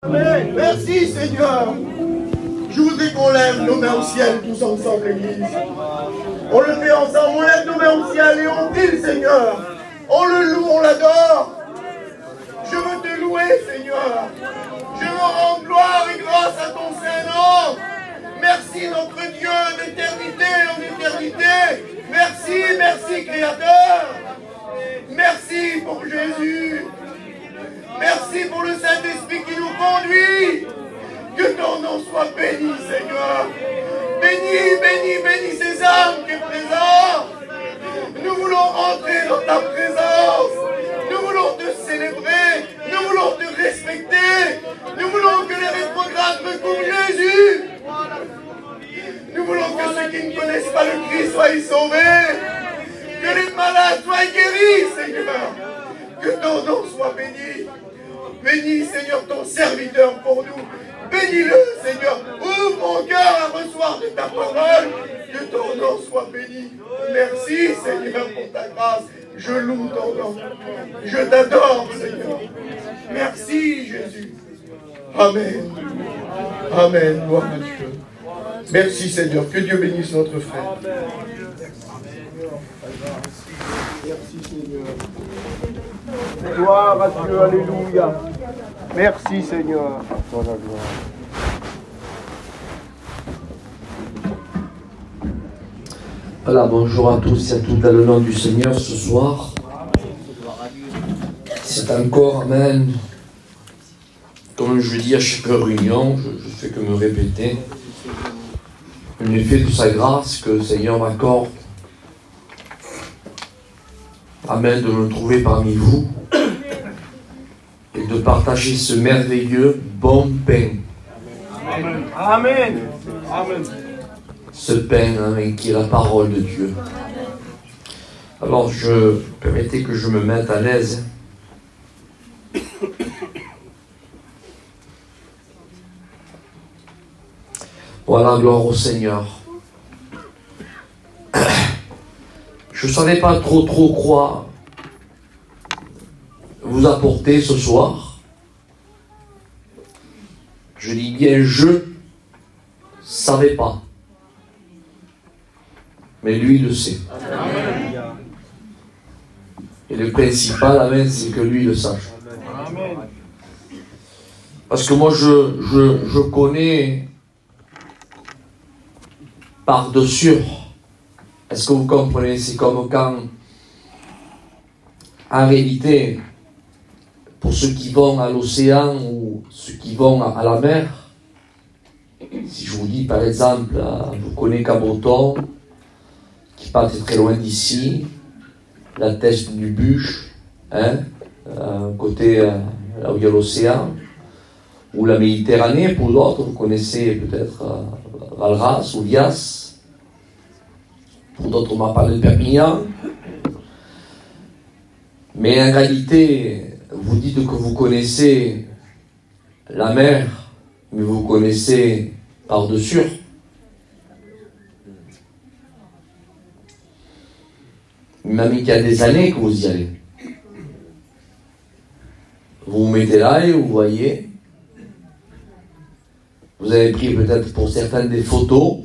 Amen. Merci Seigneur. Je voudrais qu'on lève nos mains au ciel tous ensemble, l'Église. On le fait ensemble, on lève nos mains au ciel et on prie le Seigneur. On le loue, on l'adore. Je veux te louer, Seigneur. Je veux rendre gloire et grâce à ton Saint-Nom. Merci notre Dieu d'éternité en éternité. Merci, merci Créateur. Merci pour Jésus. Merci pour le Saint-Esprit qui nous conduit. Que ton nom soit béni, Seigneur. Bénis, bénis, bénis ces âmes qui sont présentes. Nous voulons entrer dans ta présence. Nous voulons te célébrer. Nous voulons te respecter. Nous voulons que les rétrogrades recouvrent Jésus. Nous voulons que ceux qui ne connaissent pas le Christ soient sauvés. Que les malades soient guéris, Seigneur. Que ton nom soit béni. Bénis, Seigneur, ton serviteur pour nous. Bénis-le, Seigneur. Ouvre mon cœur à recevoir de ta parole. Que ton nom soit béni. Merci, Seigneur, pour ta grâce. Je loue ton nom. Je t'adore, Seigneur. Merci, Jésus. Amen. Amen. Gloire à Dieu. Merci, Seigneur. Que Dieu bénisse notre frère. Merci, Seigneur. Gloire à Dieu. Alléluia. Merci, Seigneur. Pour la gloire. Voilà, bonjour à tous et à toutes dans le nom du Seigneur ce soir. C'est encore, amen, comme je dis à chaque réunion, je ne fais que me répéter, un effet de sa grâce que le Seigneur m'accorde, amen, de me trouver parmi vous et de partager ce merveilleux bon pain. Amen. Amen. Amen. Ce pain, amen, qui est la parole de Dieu. Alors, permettez que je me mette à l'aise. Voilà, gloire au Seigneur. Je ne savais pas trop quoi vous apporter ce soir. Je dis bien, je savais pas. Mais lui, il le sait. Amen. Et le principal, amen, c'est que lui le sache. Amen. Parce que moi, je connais par-dessus. Est-ce que vous comprenez? C'est comme quand, en réalité, pour ceux qui vont à l'océan ou ceux qui vont à la mer, si je vous dis, par exemple, vous connaissez Cabreton, qui part très loin d'ici, la teste du Bûche, côté là où il y a l'océan, ou la Méditerranée, pour d'autres, vous connaissez peut-être Valras ou Lias, pour d'autres on m'a parlé de Perpignan, mais en réalité, vous dites que vous connaissez la mer, mais vous connaissez par-dessus. Même qu'il y a des années que vous y allez. Vous vous mettez là et vous voyez. Vous avez pris peut-être pour certains des photos,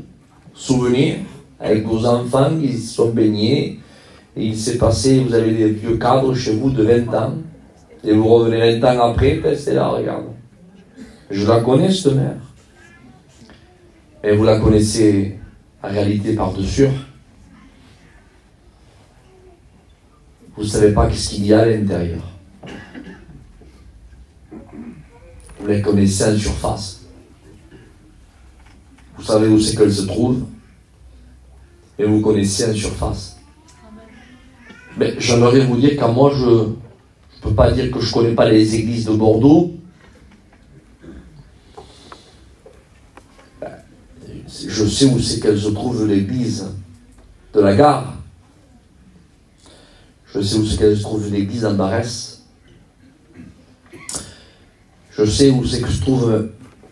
souvenirs, avec vos enfants qui se sont baignés. Et il s'est passé, vous avez des vieux cadres chez vous de 20 ans. Et vous revenez 20 ans après, ben c'est là, regarde. Je la connais, cette mer. Mais vous la connaissez en réalité par-dessus. Vous ne savez pas qu'est-ce qu'il y a à l'intérieur. Vous les connaissez en surface. Vous savez où c'est qu'elles se trouvent. Et vous connaissez en surface. Mais j'aimerais vous dire qu'à moi, je ne peux pas dire que je ne connais pas les églises de Bordeaux. Je sais où c'est qu'elle se trouve, l'église de la gare. Je sais où c'est qu'elle se trouve l'église en Barès. Je sais où c'est que se trouve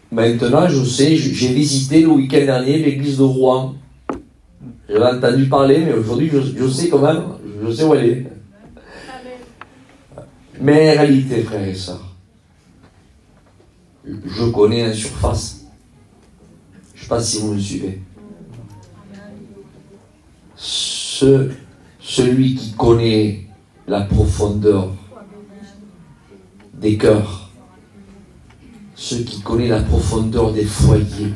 maintenant, je sais, j'ai visité le week-end dernier l'église de Rouen. J'avais entendu parler, mais aujourd'hui je sais quand même, je sais où elle est. Mais en réalité, frères et sœurs, je connais en surface. Je ne sais pas si vous me suivez. Celui qui connaît la profondeur des cœurs, celui qui connaît la profondeur des foyers,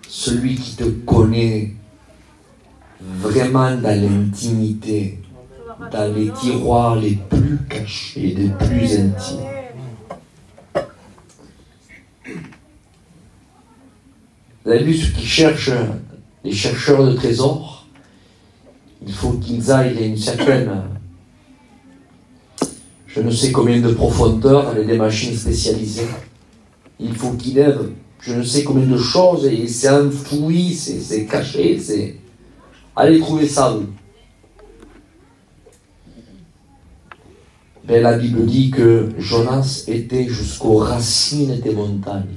celui qui te connaît vraiment dans l'intimité, dans les tiroirs les plus cachés, les plus intimes. Vous avez vu ceux qui cherchent, les chercheurs de trésors, il faut qu'ils aillent à une certaine, je ne sais combien de profondeur avec des machines spécialisées. Il faut qu'ils lèvent je ne sais combien de choses et c'est enfoui, c'est caché, c'est... Allez trouver ça, vous. Ben, la Bible dit que Jonas était jusqu'aux racines des montagnes.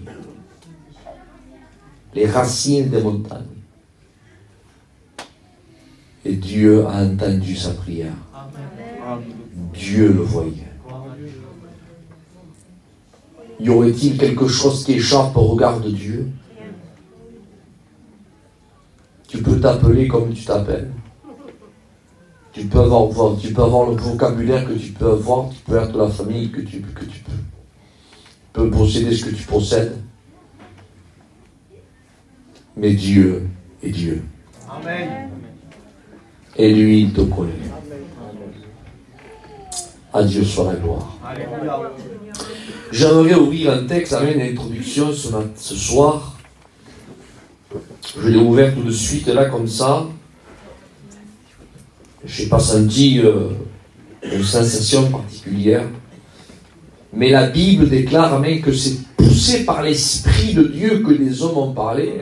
Les racines des montagnes. Et Dieu a entendu sa prière. Dieu le voyait. Y aurait-il quelque chose qui échappe au regard de Dieu? Tu peux t'appeler comme tu t'appelles. Tu peux avoir le vocabulaire que tu peux avoir, tu peux être la famille que tu peux. Tu peux posséder ce que tu possèdes. Mais Dieu est Dieu. Amen. Et lui, il te connaît. À Dieu soit la gloire. Alléluia. J'aimerais ouvrir un texte avec une introduction ce soir. Je l'ai ouvert tout de suite là comme ça. Je n'ai pas senti une sensation particulière. Mais la Bible déclare même que c'est poussé par l'Esprit de Dieu que les hommes ont parlé.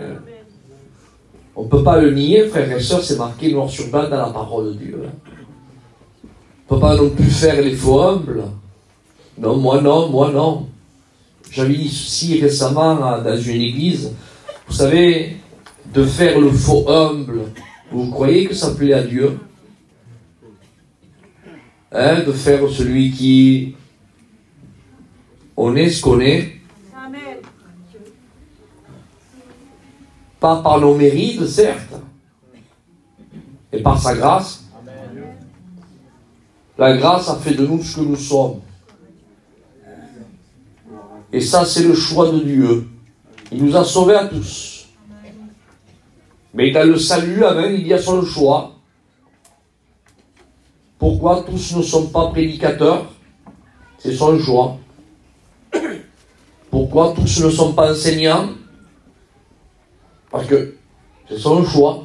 On ne peut pas le nier, frères et sœurs, c'est marqué noir sur blanc dans la parole de Dieu. On ne peut pas non plus faire les faux humbles. Non, moi non. J'avais dit ceci récemment dans une église. Vous savez, de faire le faux humble, vous croyez que ça plaît à Dieu? De faire celui qui on est ce qu'on est. Amen. Pas par nos mérites, certes, et par sa grâce. Amen. La grâce a fait de nous ce que nous sommes. Et ça, c'est le choix de Dieu. Il nous a sauvés à tous. Mais dans le salut, amen, il y a son choix. Pourquoi tous ne sont pas prédicateurs? C'est son choix. Pourquoi tous ne sont pas enseignants? Parce que c'est son choix.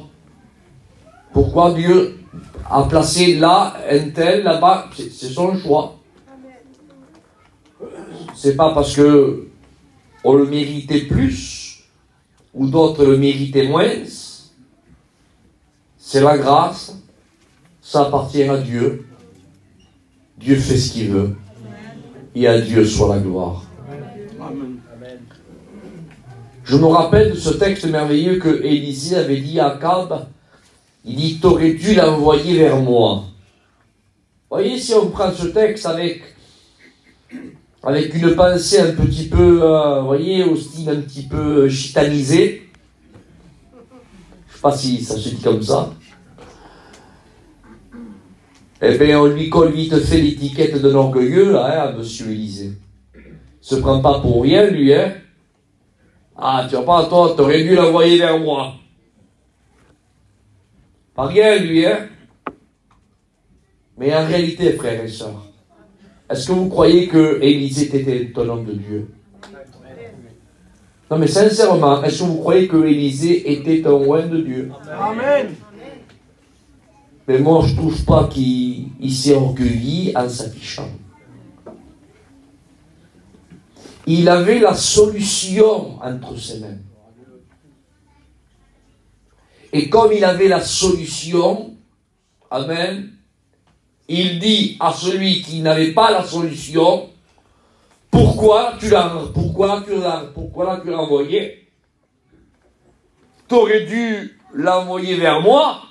Pourquoi Dieu a placé là, un tel, là-bas? C'est son choix. C'est pas parce que on le méritait plus ou d'autres le méritaient moins. C'est la grâce. Ça appartient à Dieu. Dieu fait ce qu'il veut. Et à Dieu soit la gloire. Amen. Je me rappelle de ce texte merveilleux que Élisée avait dit à Akab. Il dit, t'aurais dû l'envoyer vers moi. Voyez, si on prend ce texte avec une pensée un petit peu, voyez, au style un petit peu chitanisé. Je ne sais pas si ça se dit comme ça. Eh bien, on lui colle vite fait l'étiquette d'un orgueilleux, là, monsieur Élisée. Il se prend pas pour rien, lui, hein. Ah, tu vois pas, toi, t'aurais dû l'envoyer vers moi. Pas rien, lui, hein. Mais en réalité, frères et sœurs, est-ce que vous croyez que Élisée était un homme de Dieu? Non, mais sincèrement, est-ce que vous croyez que Élisée était un oint de Dieu? Amen. Mais moi, je ne trouve pas qu'il s'est orgueilli en s'affichant. Il avait la solution entre ses mains. Et comme il avait la solution, amen, il dit à celui qui n'avait pas la solution, pourquoi tu l'as envoyé? Tu aurais dû l'envoyer vers moi.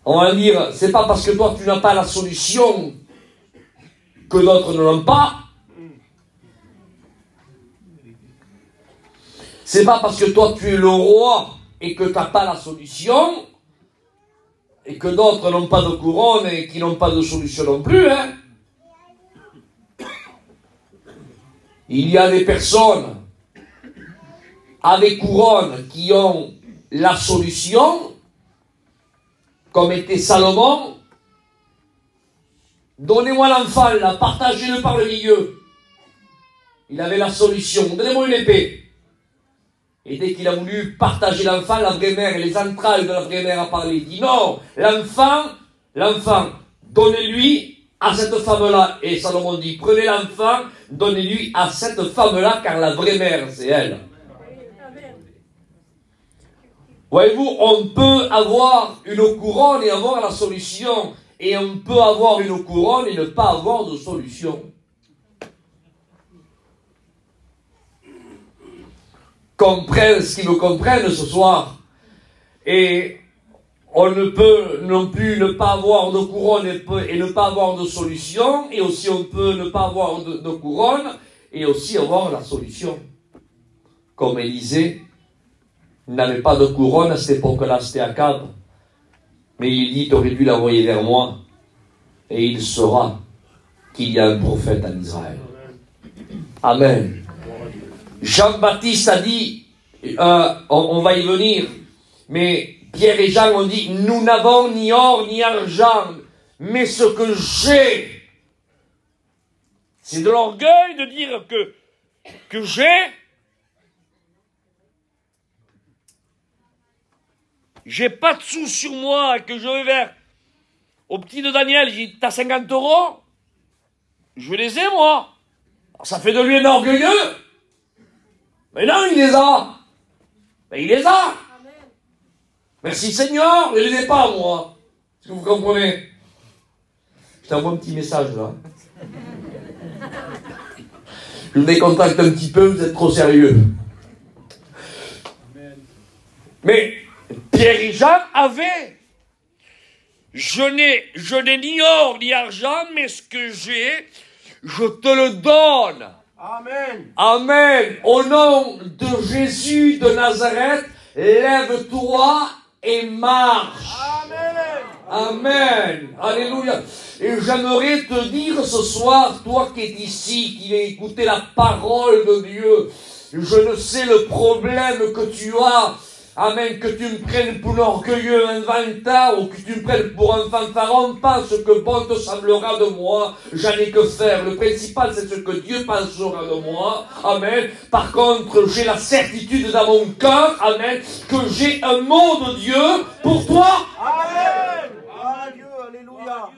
On va dire, c'est pas parce que toi tu n'as pas la solution que d'autres ne l'ont pas. C'est pas parce que toi tu es le roi et que tu n'as pas la solution, et que d'autres n'ont pas de couronne et qui n'ont pas de solution non plus, hein. Il y a des personnes avec couronne qui ont la solution, comme était Salomon. Donnez-moi l'enfant, là, partagez-le par le milieu. Il avait la solution. Donnez-moi une épée. Et dès qu'il a voulu partager l'enfant, la vraie mère et les entrailles de la vraie mère a parlé. Il dit non, l'enfant, donnez-lui à cette femme-là. Et Salomon dit, prenez l'enfant, donnez-lui à cette femme-là, car la vraie mère, c'est elle. Voyez-vous, on peut avoir une couronne et avoir la solution. Et on peut avoir une couronne et ne pas avoir de solution. Comprennent ce qui me comprennent ce soir. Et on ne peut non plus ne pas avoir de couronne et ne pas avoir de solution. Et aussi on peut ne pas avoir de couronne et aussi avoir la solution. Comme Élisée n'avait pas de couronne à cette époque-là, c'était Akab. Mais il dit, tu aurais dû l'envoyer vers moi. Et il saura qu'il y a un prophète en Israël. Amen. Jean-Baptiste a dit, on va y venir, mais Pierre et Jean ont dit, nous n'avons ni or ni argent, mais ce que j'ai, c'est de l'orgueil de dire que j'ai pas de sous sur moi, que je vais vers au petit de Daniel, j'ai dit, t'as 50 €? Je les ai, moi. Alors, ça fait de lui un orgueilleux. Mais non, il les a. Mais il les a. Amen. Merci Seigneur, je ne les ai pas, moi. Est-ce que vous comprenez? Je t'envoie un petit message, là. Je me décontracte un petit peu, vous êtes trop sérieux. Amen. Mais Pierre et Jean avaient. Je n'ai ni or ni argent, mais ce que j'ai, je te le donne. Amen. Amen. Au nom de Jésus de Nazareth, lève-toi et marche. Amen. Amen. Alléluia. Et j'aimerais te dire ce soir, toi qui es ici, qui as écouté la parole de Dieu, je ne sais le problème que tu as. Amen, que tu me prennes pour l'orgueilleux inventeur ou que tu me prennes pour un fanfaron, pense que bon te semblera de moi, j'en ai que faire. Le principal, c'est ce que Dieu pensera de moi. Amen. Par contre, j'ai la certitude dans mon cœur, amen, que j'ai un mot de Dieu pour toi. Amen. Dieu, alléluia.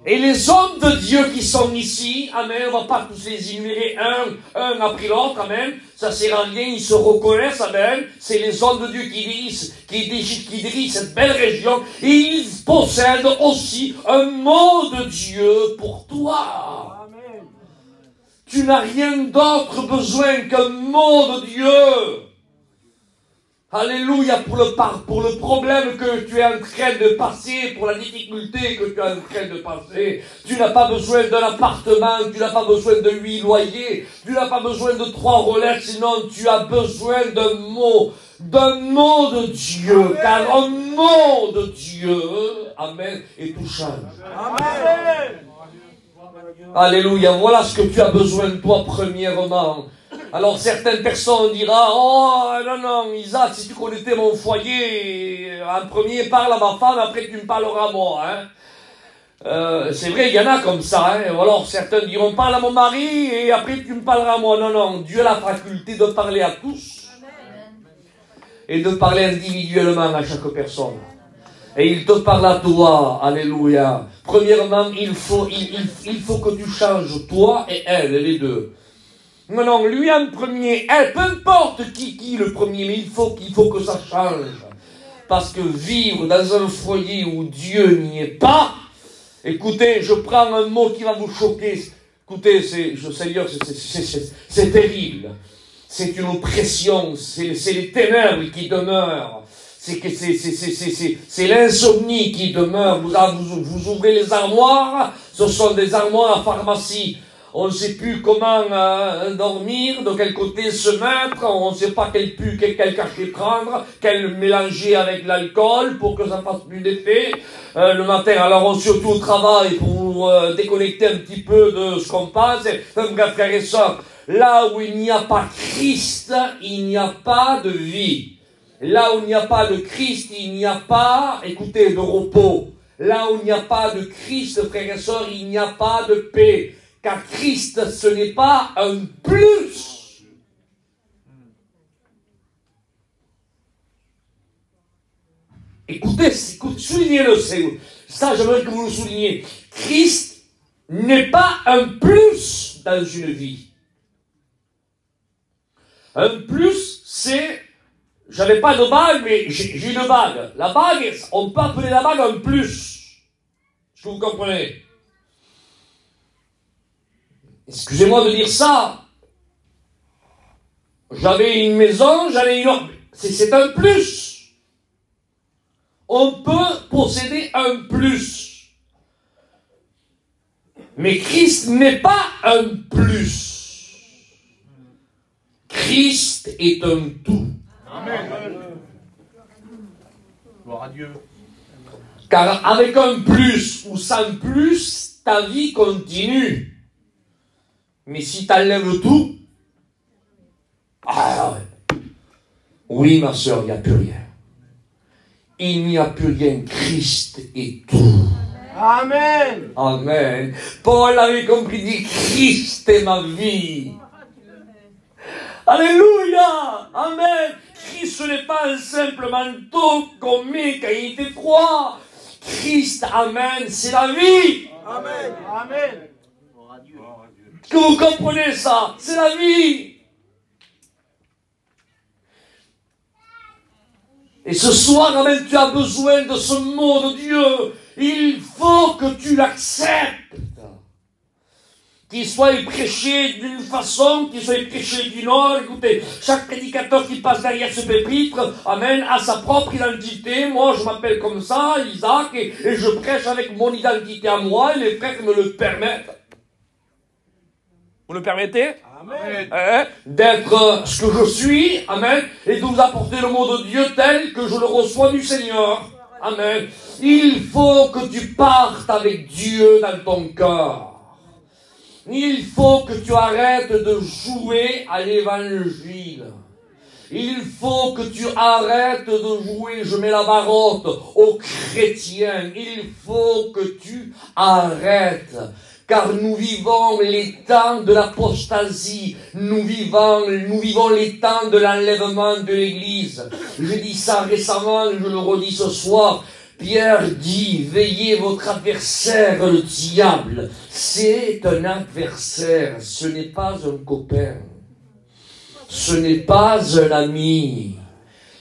Et les hommes de Dieu qui sont ici, amen, on va pas tous les énumérer un après l'autre, amen, ça sert à rien, ils se reconnaissent, amen, c'est les hommes de Dieu qui dirigent cette belle région, et ils possèdent aussi un mot de Dieu pour toi. Amen. Tu n'as rien d'autre besoin qu'un mot de Dieu. Alléluia, pour le problème que tu es en train de passer, pour la difficulté que tu es en train de passer. Tu n'as pas besoin d'un appartement, tu n'as pas besoin de 8 loyers, tu n'as pas besoin de 3 Rolex, sinon tu as besoin d'un mot de Dieu. Amen. Car un mot de Dieu, amen, et tout change. Amen. Alléluia, voilà ce que tu as besoin de toi premièrement. Alors certaines personnes diront, oh non, Isaac, si tu connaissais mon foyer, en premier parle à ma femme, après tu me parleras à moi. Hein. C'est vrai, il y en a comme ça. Hein. Ou alors certains diront, parle à mon mari, et après tu me parleras à moi. Non, Dieu a la faculté de parler à tous. Et de parler individuellement à chaque personne. Et il te parle à toi, alléluia. Premièrement, il faut que tu changes toi et elle, les deux. Non, lui en premier, elle, peu importe qui le premier, mais il faut que ça change. Parce que vivre dans un foyer où Dieu n'y est pas, écoutez, je prends un mot qui va vous choquer. Écoutez, Seigneur, c'est terrible. C'est une oppression, c'est les ténèbres qui demeurent. c'est que c'est l'insomnie qui demeure. Vous ouvrez les armoires, ce sont des armoires à pharmacie. On ne sait plus comment dormir, de quel côté se mettre, on ne sait pas quel cachet prendre, quel mélanger avec l'alcool pour que ça fasse plus d'effet. Le matin, alors on surtout au travail pour déconnecter un petit peu de ce qu'on passe. Bref, frères et sœurs, là où il n'y a pas Christ, il n'y a pas de vie. Là où il n'y a pas de Christ, il n'y a pas, écoutez, de repos. Là où il n'y a pas de Christ, frères et sœurs, il n'y a pas de paix. Car Christ, ce n'est pas un plus. Écoutez, soulignez-le, ça j'aimerais que vous le souligniez. Christ n'est pas un plus dans une vie. Un plus, c'est, j'avais pas de bague, mais j'ai une bague. La bague, on peut appeler la bague un plus. Est-ce que vous comprenez? Excusez-moi de dire ça. J'avais une maison, j'en ai une autre. C'est un plus. On peut posséder un plus. Mais Christ n'est pas un plus. Christ est un tout. Amen. Gloire à Dieu. Car avec un plus ou sans plus, ta vie continue. Mais si tu enlèves tout, oui, ma soeur, il n'y a plus rien. Il n'y a plus rien. Christ est tout. Amen. Amen. Paul avait compris, dit Christ est ma vie. Alléluia. Amen. Christ, ce n'est pas un simple manteau qu'on met quand il fait froid. Christ, amen, c'est la vie. Amen. Amen. Que vous comprenez ça, c'est la vie. Et ce soir, amen, tu as besoin de ce mot de Dieu. Il faut que tu l'acceptes. Qu'il soit prêché d'une façon, qu'il soit prêché d'une autre. Écoutez, chaque prédicateur qui passe derrière ce pupitre, amen, a sa propre identité. Moi, je m'appelle comme ça, Isaac, et je prêche avec mon identité à moi, et les frères me le permettent. Vous le permettez? Amen. D'être ce que je suis, amen, et de vous apporter le mot de Dieu tel que je le reçois du Seigneur. Amen. Il faut que tu partes avec Dieu dans ton cœur. Il faut que tu arrêtes de jouer à l'évangile. Il faut que tu arrêtes de jouer, je mets la barotte, aux chrétiens. Il faut que tu arrêtes. Car nous vivons les temps de l'apostasie. Nous vivons les temps de l'enlèvement de l'Église. Je dis ça récemment, je le redis ce soir. Pierre dit, veillez votre adversaire, le diable. C'est un adversaire, ce n'est pas un copain. Ce n'est pas un ami.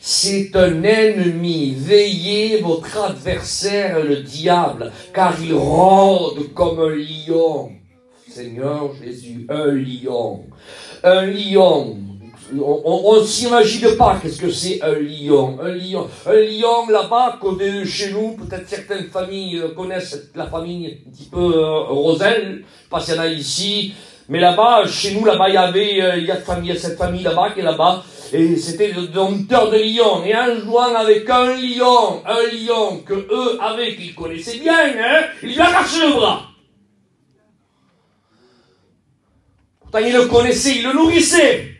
C'est un ennemi. Veillez votre adversaire, le diable, car il rôde comme un lion. Seigneur Jésus, un lion. Un lion. On ne s'imagine pas qu'est-ce que c'est un lion. Un lion là-bas, côté de chez nous, peut-être certaines familles connaissent la famille un petit peu Rosel, je ne sais pas s'il y en a ici, mais là-bas, chez nous, là-bas, il y a cette famille là-bas qui est là-bas, et c'était le dompteur de lions. Et en jouant avec un lion que eux avaient, qu'ils connaissaient bien, hein, il lui a arraché le bras. Pourtant, il le connaissait, il le nourrissait.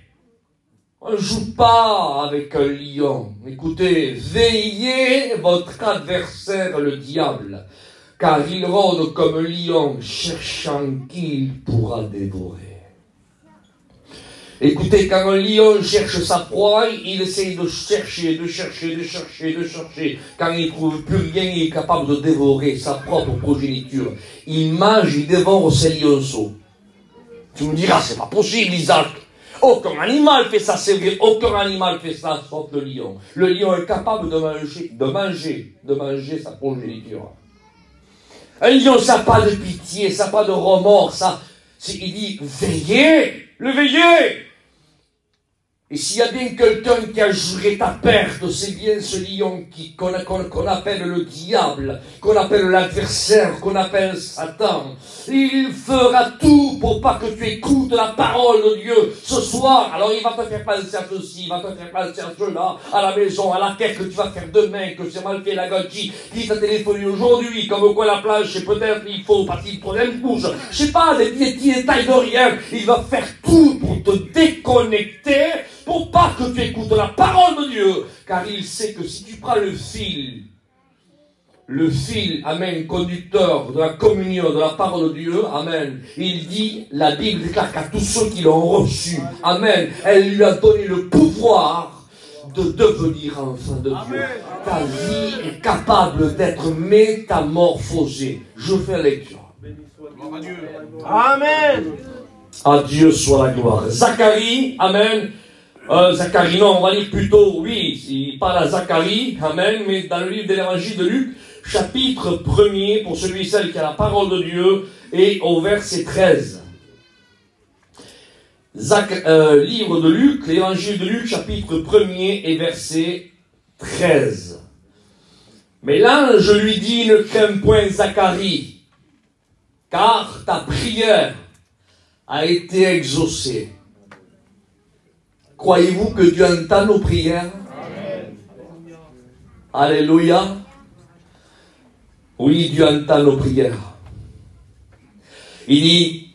On ne joue pas avec un lion. Écoutez, veillez votre adversaire, le diable, car il rôde comme un lion, cherchant qui il pourra dévorer. Écoutez, quand un lion cherche sa proie, il essaye de chercher. Quand il ne trouve plus rien, il est capable de dévorer sa propre progéniture. Il mange, il dévore ses lionceaux. Tu me diras, c'est pas possible, Isaac. Aucun animal fait ça, c'est vrai. Aucun animal fait ça, sauf le lion. Le lion est capable de manger sa progéniture. Un lion, ça n'a pas de pitié, ça n'a pas de remords, il dit, veillez, le veillez. Et s'il y a bien quelqu'un qui a juré ta perte, c'est bien ce lion qu'on appelle le diable, qu'on appelle l'adversaire, qu'on appelle Satan. Il fera tout pour pas que tu écoutes la parole de Dieu ce soir. Alors il va te faire penser à ceci, il va te faire penser à cela, à la maison, à la terre que tu vas faire demain, que c'est mal fait la gâchis, qui t'a téléphoné aujourd'hui, comme quoi la plage, c'est peut-être il faut, parce qu'il faut une bouche. Je sais pas, des petits détails de rien. Il va faire tout pour te déconnecter, pour pas que tu écoutes la parole de Dieu, car il sait que si tu prends le fil, amen, conducteur de la communion, de la parole de Dieu, amen, il dit, la Bible déclare qu'à tous ceux qui l'ont reçu, amen, elle lui a donné le pouvoir de devenir enfant de Dieu. Ta vie est capable d'être métamorphosée. Je fais lecture. Amen. À Dieu soit la gloire. Zacharie, amen. Zacharie, non, on va lire plutôt, oui, il parle à Zacharie, amen, mais dans le livre de l'évangile de Luc, chapitre 1er, pour celui et celle qui a la parole de Dieu, et au verset 13. Livre de Luc, l'évangile de Luc, chapitre 1er et verset 13. Mais l'ange lui dit, ne crains point Zacharie, car ta prière a été exaucée. Croyez-vous que Dieu entend nos prières? Amen. Alléluia. Oui, Dieu entend nos prières. Il dit,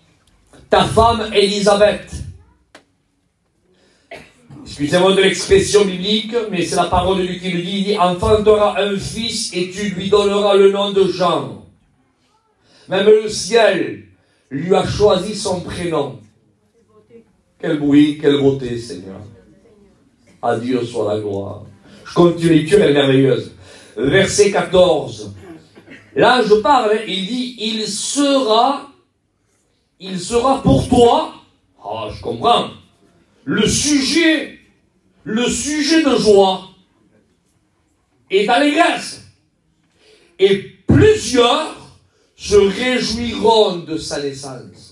ta femme Élisabeth, excusez-moi de l'expression biblique, mais c'est la parole de Dieu qui le dit, il dit, enfantera un fils et tu lui donneras le nom de Jean. Même le ciel lui a choisi son prénom. Quel bruit, quelle beauté, Seigneur. À Dieu soit la gloire. Je continue, lecture, elle est merveilleuse. Verset 14. Là, je parle, il dit, il sera pour toi, ah, je comprends, le sujet de joie et d'allégresse. Et plusieurs se réjouiront de sa naissance.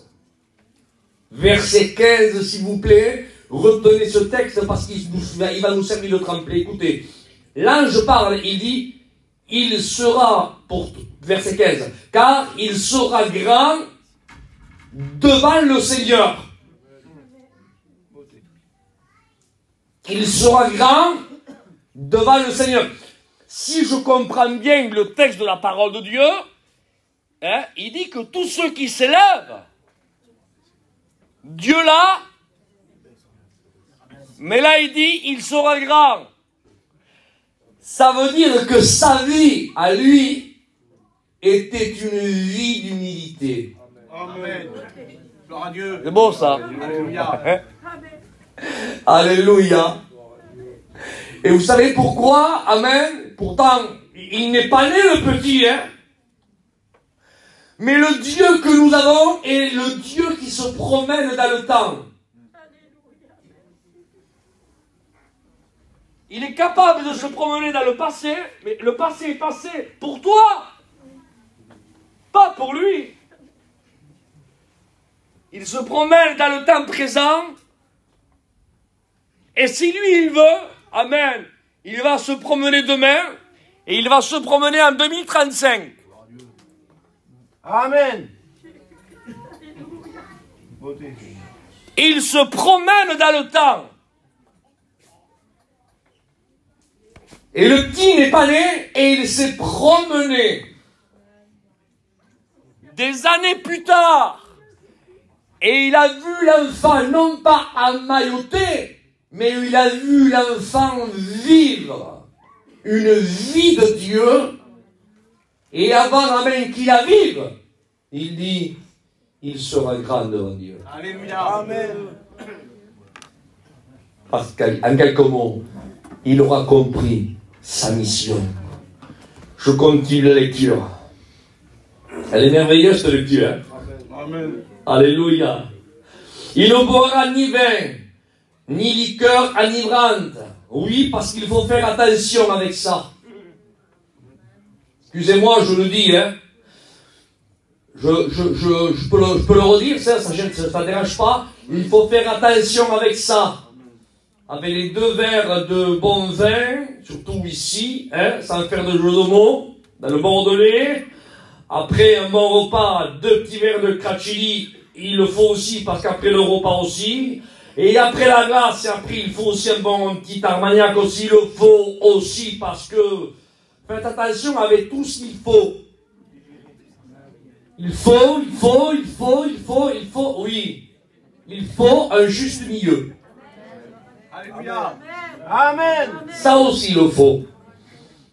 Verset 15, s'il vous plaît. Retenez ce texte parce qu'il va nous servir de tremplin. Écoutez, l'ange parle, il dit, il sera, verset 15, car il sera grand devant le Seigneur. Il sera grand devant le Seigneur. Si je comprends bien le texte de la parole de Dieu, hein, il dit que tous ceux qui s'élèvent, Dieu là, mais là il dit, il sera grand. Ça veut dire que sa vie, à lui, était une vie d'humilité. Amen. Gloire à Dieu. C'est beau ça. Alléluia. Alléluia. Et vous savez pourquoi? Amen. Pourtant, il n'est pas né le petit, hein. Mais le Dieu que nous avons est le Dieu qui se promène dans le temps. Il est capable de se promener dans le passé, mais le passé est passé pour toi, pas pour lui. Il se promène dans le temps présent, et si lui il veut, amen, il va se promener demain, et il va se promener en 2035. Amen. Il se promène dans le temps. Et le petit n'est pas né et il s'est promené. Des années plus tard. Et il a vu l'enfant non pas emmailloté, mais il a vu l'enfant vivre une vie de Dieu. Et avant même qu'il la vive, il dit, il sera grand devant Dieu. Alléluia. Amen. Parce qu'en quelques mots, il aura compris sa mission. Je continue la lecture. Elle est merveilleuse cette lecture. Hein? Amen. Alléluia. Il ne boira ni vin, ni liqueur enivrante. Oui, parce qu'il faut faire attention avec ça. Excusez-moi, je le dis, hein. Je peux le redire, ça ne dérange pas. Il faut faire attention avec ça. avec les 2 verres de bon vin, surtout ici, hein, sans faire de jeu de mots, dans le Bordelais. Après un bon repas, 2 petits verres de Cracili, il le faut aussi, parce qu'après le repas aussi. Et après la glace, et après il faut aussi un petit Armagnac aussi, il le faut aussi, parce que faites attention avec tout ce qu'il faut. Il faut, oui. Il faut un juste milieu. Alléluia. Amen. Ça aussi il le faut.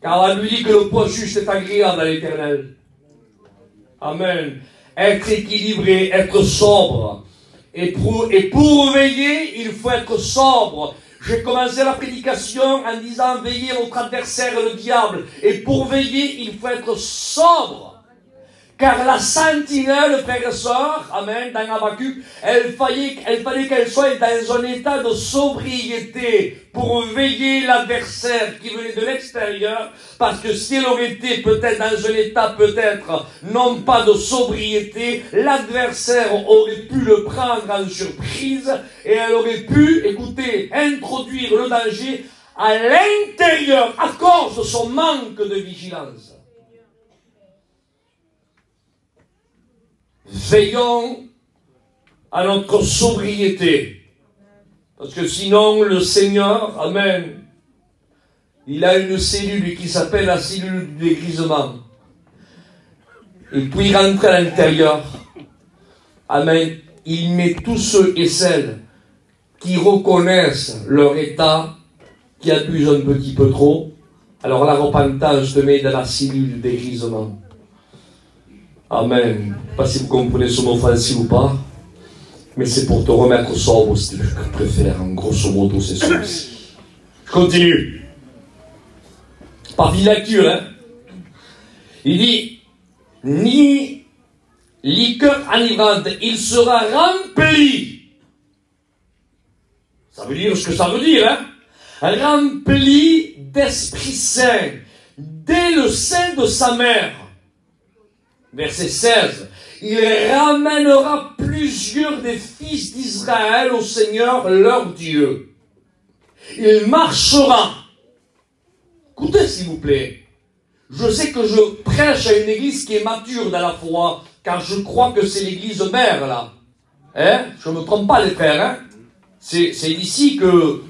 Car on lui dit que le poids juste est agréable à l'Éternel. Amen. Être équilibré, être sobre. Et pour veiller, il faut être sobre. J'ai commencé la prédication en disant veillez votre adversaire le diable. Et pour veiller, il faut être sobre. Car la sentinelle, frères et sœurs, amen, dans Habakkuk, elle fallait qu'elle soit dans un état de sobriété pour veiller l'adversaire qui venait de l'extérieur, parce que si elle aurait été peut-être dans un état peut-être non pas de sobriété, l'adversaire aurait pu le prendre en surprise et elle aurait pu, écoutez, introduire le danger à l'intérieur à cause de son manque de vigilance. Veillons à notre sobriété. Parce que sinon, le Seigneur, amen, il a une cellule qui s'appelle la cellule du dégrisement. Et puis il rentre à l'intérieur. Amen. Il met tous ceux et celles qui reconnaissent leur état, qui abusent un petit peu trop. Alors la repentance te met dans la cellule du dégrisement. Amen. Je ne sais pas si vous comprenez ce mot français ou pas, mais c'est pour te remettre sobre, si tu préfères. En grosso modo, c'est celui-ci. Je continue. Par lecture, hein. Il dit, ni liqueur enivrante, il sera rempli. Ça veut dire ce que ça veut dire, hein. Rempli d'Esprit Saint, dès le sein de sa mère. Verset 16. Il ramènera plusieurs des fils d'Israël au Seigneur leur Dieu. Il marchera. Écoutez s'il vous plaît. Je sais que je prêche à une église qui est mature dans la foi, car je crois que c'est l'église mère là. Hein? Je ne me trompe pas les frères. Hein? C'est ici que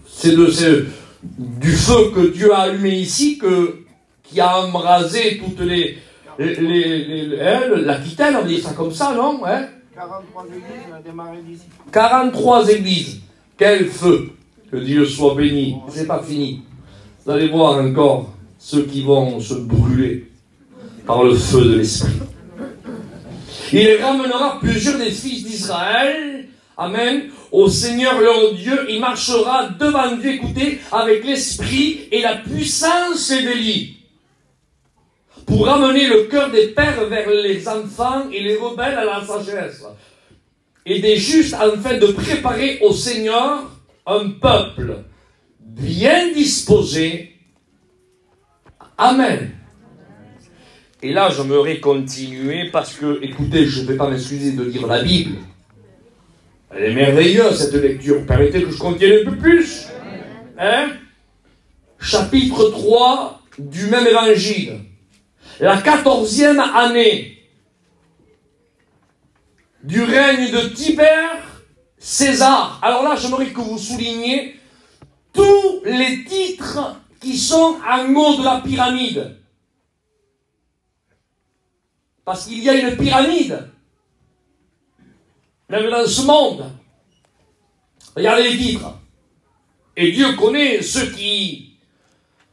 c'est du feu que Dieu a allumé ici qui a embrasé toutes l'Aquitaine, on dit ça comme ça, non? Hein? 43 églises, on a démarré d'ici. 43 églises. Quel feu! Que Dieu soit béni. C'est pas fini. Vous allez voir encore ceux qui vont se brûler par le feu de l'Esprit. Il ramènera plusieurs des fils d'Israël, amen, au Seigneur leur Dieu. Il marchera devant Dieu, écoutez, avec l'Esprit et la puissance d'Élie, pour ramener le cœur des pères vers les enfants et les rebelles à la sagesse, et des justes afin de préparer au Seigneur un peuple bien disposé. Amen. Et là, j'aimerais continuer parce que, écoutez, je ne vais pas m'excuser de lire la Bible. Elle est merveilleuse, cette lecture. Permettez que je continue un peu plus. Hein? Chapitre 3 du même évangile. La 14e année du règne de Tibère César. Alors là, j'aimerais que vous souligniez tous les titres qui sont en haut de la pyramide. Parce qu'il y a une pyramide, même dans ce monde. Regardez les titres. Et Dieu connaît ceux qui,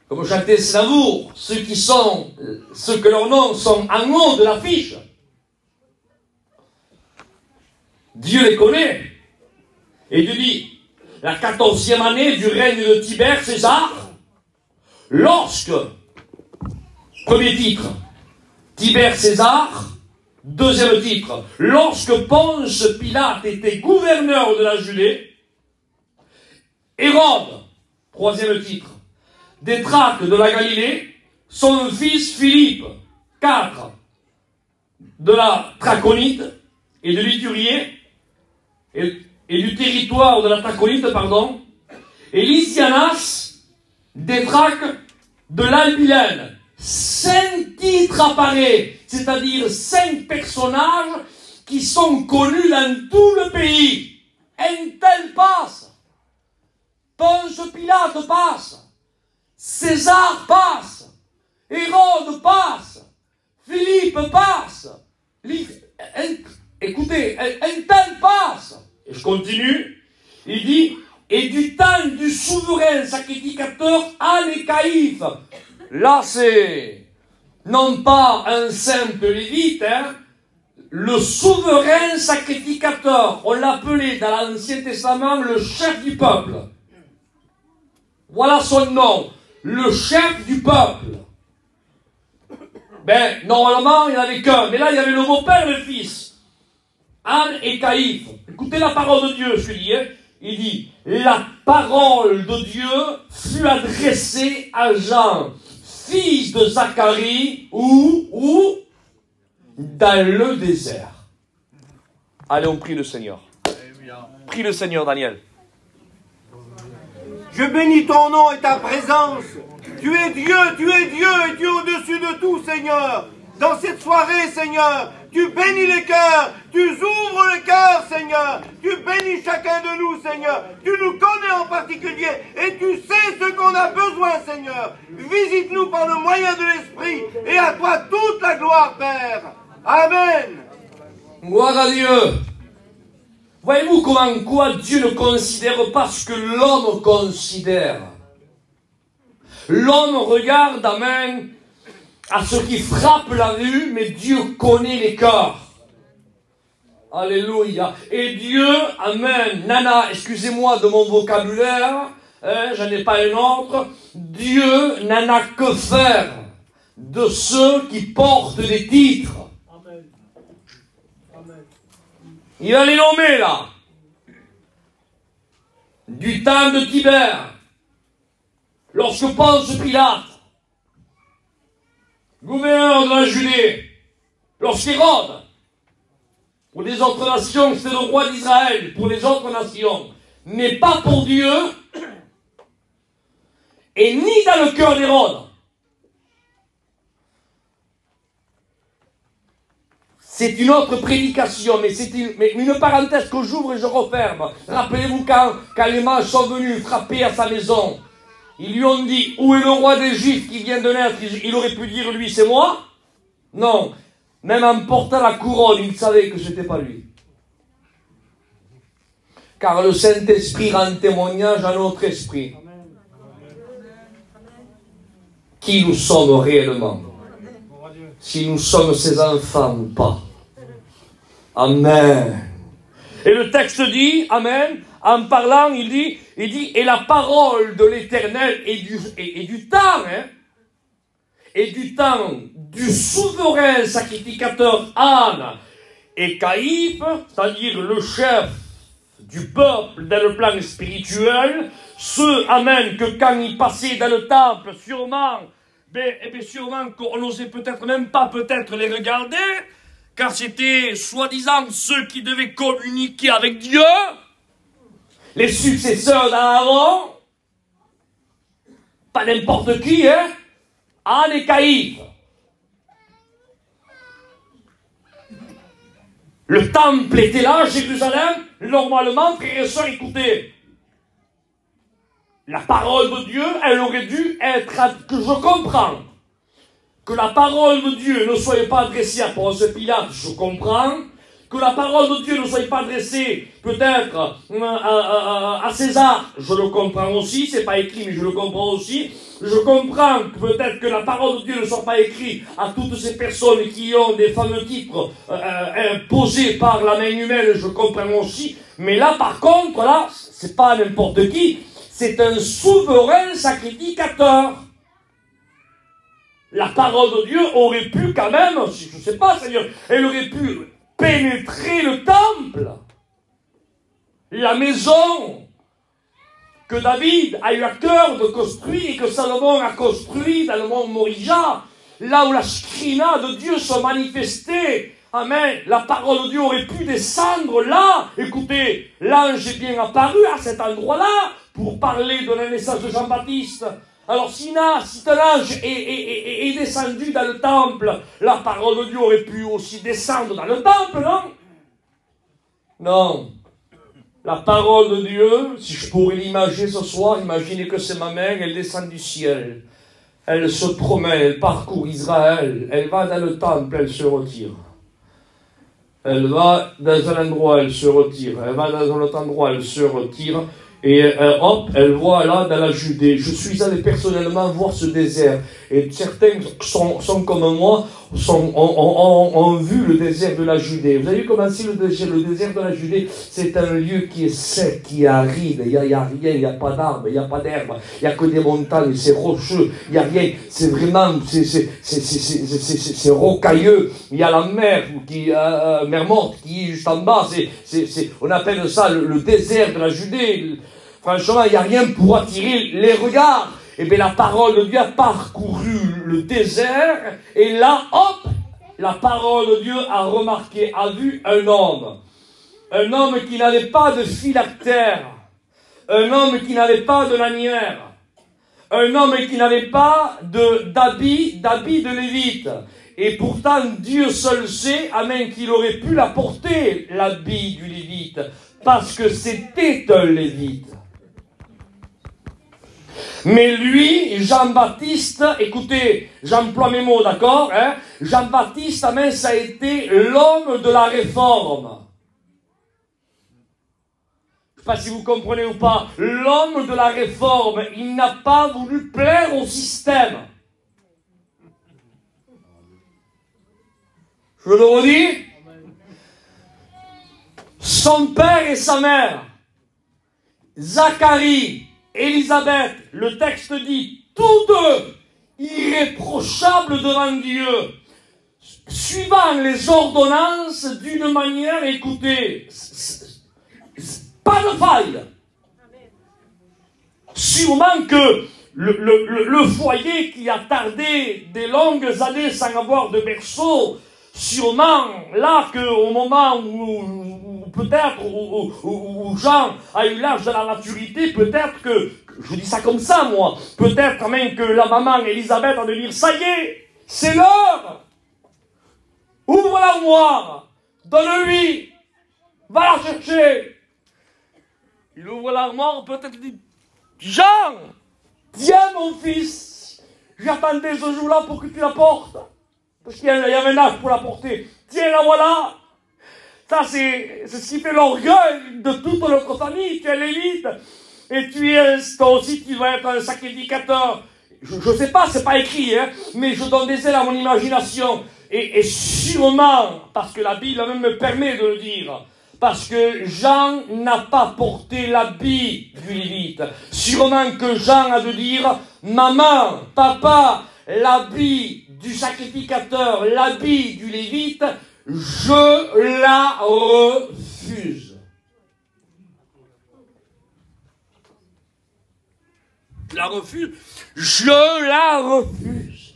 comme chantait Slavour, ceux que leurs noms sont en haut de l'affiche. Dieu les connaît. Et Dieu dit, la 14e année du règne de Tibère César, lorsque, premier titre, Tibère César, deuxième titre, lorsque Ponce Pilate était gouverneur de la Judée, Hérode, troisième titre, des Thraques de la Galilée, son fils Philippe, 4, de la Traconite et de l'Iturie, et du territoire de la Traconite, pardon, et Lysianas des Thraques de l'Albilène. 5 titres apparaissent, c'est-à-dire 5 personnages qui sont connus dans tout le pays. Un tel passe, Ponce Pilate passe, César passe, Hérode passe, Philippe passe, écoutez, un tel passe. Et je continue, il dit, et du temps du souverain sacrificateur Anne et Caïphe. Là, c'est non pas un simple lévite, hein, le souverain sacrificateur. On l'appelait dans l'Ancien Testament le chef du peuple. Voilà son nom, le chef du peuple. Ben, normalement, il n'y en avait qu'un, mais là, il y avait le beau-père et le fils. Anne et Caïphe. Écoutez la parole de Dieu, je dis, hein. Il dit, la parole de Dieu fut adressée à Jean, fils de Zacharie, où dans le désert. Allez, on prie le Seigneur. Prie le Seigneur, Daniel. Je bénis ton nom et ta présence. Tu es Dieu et tu es au-dessus de tout, Seigneur. Dans cette soirée, Seigneur, tu bénis les cœurs, tu ouvres les cœurs, Seigneur. Tu bénis chacun de nous, Seigneur. Tu nous connais en particulier et tu sais ce qu'on a besoin, Seigneur. Visite-nous par le moyen de l'Esprit et à toi toute la gloire, Père. Amen. Gloire à Dieu. Voyez-vous quoi Dieu ne considère pas ce que l'homme considère. L'homme regarde, amen, à ce qui frappe la vue, mais Dieu connaît les cœurs. Alléluia. Et Dieu, amen, Nana, excusez-moi de mon vocabulaire, hein, j'en ai pas un autre, Dieu n'en a que faire de ceux qui portent des titres. Amen. Amen. Il va les nommer là. Du temps de Tibère, lorsque Ponce Pilate, gouverneur de la Judée, lorsqu'Hérode, pour les autres nations, c'est le roi d'Israël, pour les autres nations, mais pas pour Dieu, et ni dans le cœur d'Hérode. C'est une autre prédication, mais c'est une parenthèse que j'ouvre et je referme. Rappelez-vous quand les mages sont venus frapper à sa maison, ils lui ont dit, où est le roi des Juifs qui vient de naître? Il aurait pu dire, lui, c'est moi? Non. Même en portant la couronne, il savait que ce n'était pas lui. Car le Saint-Esprit rend témoignage à notre esprit. Qui nous sommes réellement? Si nous sommes ses enfants ou pas. Amen. Et le texte dit, amen, en parlant, il dit, et la parole de l'Éternel et du temps, hein, et du temps du souverain sacrificateur Anne et Caïphe, c'est-à-dire le chef du peuple dans le plan spirituel, ceux, amen, que quand ils passaient dans le temple, sûrement, sûrement qu'on n'osait peut-être même pas peut-être les regarder, car c'était soi-disant ceux qui devaient communiquer avec Dieu, les successeurs d'Aaron, pas n'importe qui, hein, Anne et Caïphe. Le temple était là, Jérusalem, normalement, frères et sœurs, écoutez, la parole de Dieu, elle aurait dû être, que je comprends, que la parole de Dieu ne soit pas adressée à Ponce Pilate, je comprends, que la parole de Dieu ne soit pas adressée peut-être à César, je le comprends aussi, c'est pas écrit mais je le comprends aussi, je comprends peut-être que la parole de Dieu ne soit pas écrite à toutes ces personnes qui ont des fameux titres imposés par la main humaine, je comprends aussi, mais là par contre, là, c'est pas n'importe qui, c'est un souverain sacrificateur. La parole de Dieu aurait pu quand même, je ne sais pas, Seigneur, elle aurait pu pénétrer le temple, la maison que David a eu à cœur de construire et que Salomon a construit dans le mont Morija, là où la Shekhina de Dieu se manifestait Amen. La parole de Dieu aurait pu descendre là. Écoutez, l'ange est bien apparu à cet endroit-là pour parler de la naissance de Jean-Baptiste. Alors si l'ange est descendu dans le temple, la parole de Dieu aurait pu aussi descendre dans le temple, non? Non. La parole de Dieu, si je pourrais l'imaginer ce soir, imaginez que c'est ma mère, elle descend du ciel. Elle se promène, elle parcourt Israël, elle va dans le temple, elle se retire. Elle va dans un endroit, elle se retire. Elle va dans un autre endroit, elle se retire. Et hop, elle voit là dans la Judée. Je suis allé personnellement voir ce désert. Et certains sont comme moi, ont vu le désert de la Judée. Vous avez vu comment c'est le désert de la Judée? C'est un lieu qui est sec, qui est aride. Il y a rien, il n'y a pas d'arbres, il n'y a pas d'herbe. Il n'y a que des montagnes, c'est rocheux. Il n'y a rien. C'est vraiment, c'est rocailleux. Il y a la mer, mer morte, qui est juste en bas. On appelle ça le désert de la Judée. Franchement, il n'y a rien pour attirer les regards. Et bien, la parole de Dieu a parcouru le désert. Et là, hop, la parole de Dieu a vu un homme. Un homme qui n'avait pas de phylactère. Un homme qui n'avait pas de lanière. Un homme qui n'avait pas d'habit de lévite. Et pourtant, Dieu seul sait, amen, qu'il aurait pu la porter, l'habit du lévite. Parce que c'était un lévite. Mais lui, Jean-Baptiste, écoutez, j'emploie mes mots, d'accord, hein? Jean-Baptiste, amen, ça a été l'homme de la réforme. Je ne sais pas si vous comprenez ou pas. L'homme de la réforme, il n'a pas voulu plaire au système. Je le redis. Son père et sa mère, Zacharie, Élisabeth, le texte dit, tous deux irréprochables devant Dieu, suivant les ordonnances d'une manière, écoutez, pas de faille. Sûrement que le foyer qui a tardé des longues années sans avoir de berceau, sûrement là qu'au moment où peut-être où Jean a eu l'âge de la maturité, peut-être que, je vous dis ça comme ça moi, peut-être même que la maman Élisabeth a de dire, ça y est, c'est l'heure, ouvre l'armoire, donne-lui, va la chercher. Il ouvre l'armoire, peut-être il dit, Jean, tiens mon fils, j'attendais ce jour-là pour que tu la portes. Parce qu'il y avait un âge pour la porter. Tiens, la voilà. Ça, c'est ce qui fait l'orgueil de toute notre famille. Tu es lévite. Et toi aussi, tu dois être un sacrificateur. Je ne sais pas, c'est pas écrit, hein, mais je donne des ailes à mon imagination. Et sûrement, parce que la Bible même me permet de le dire, parce que Jean n'a pas porté l'habit du lévite. Sûrement que Jean a de dire, maman, papa, l'habit du sacrificateur, l'habit du lévite, je la refuse. La refuse. Je la refuse.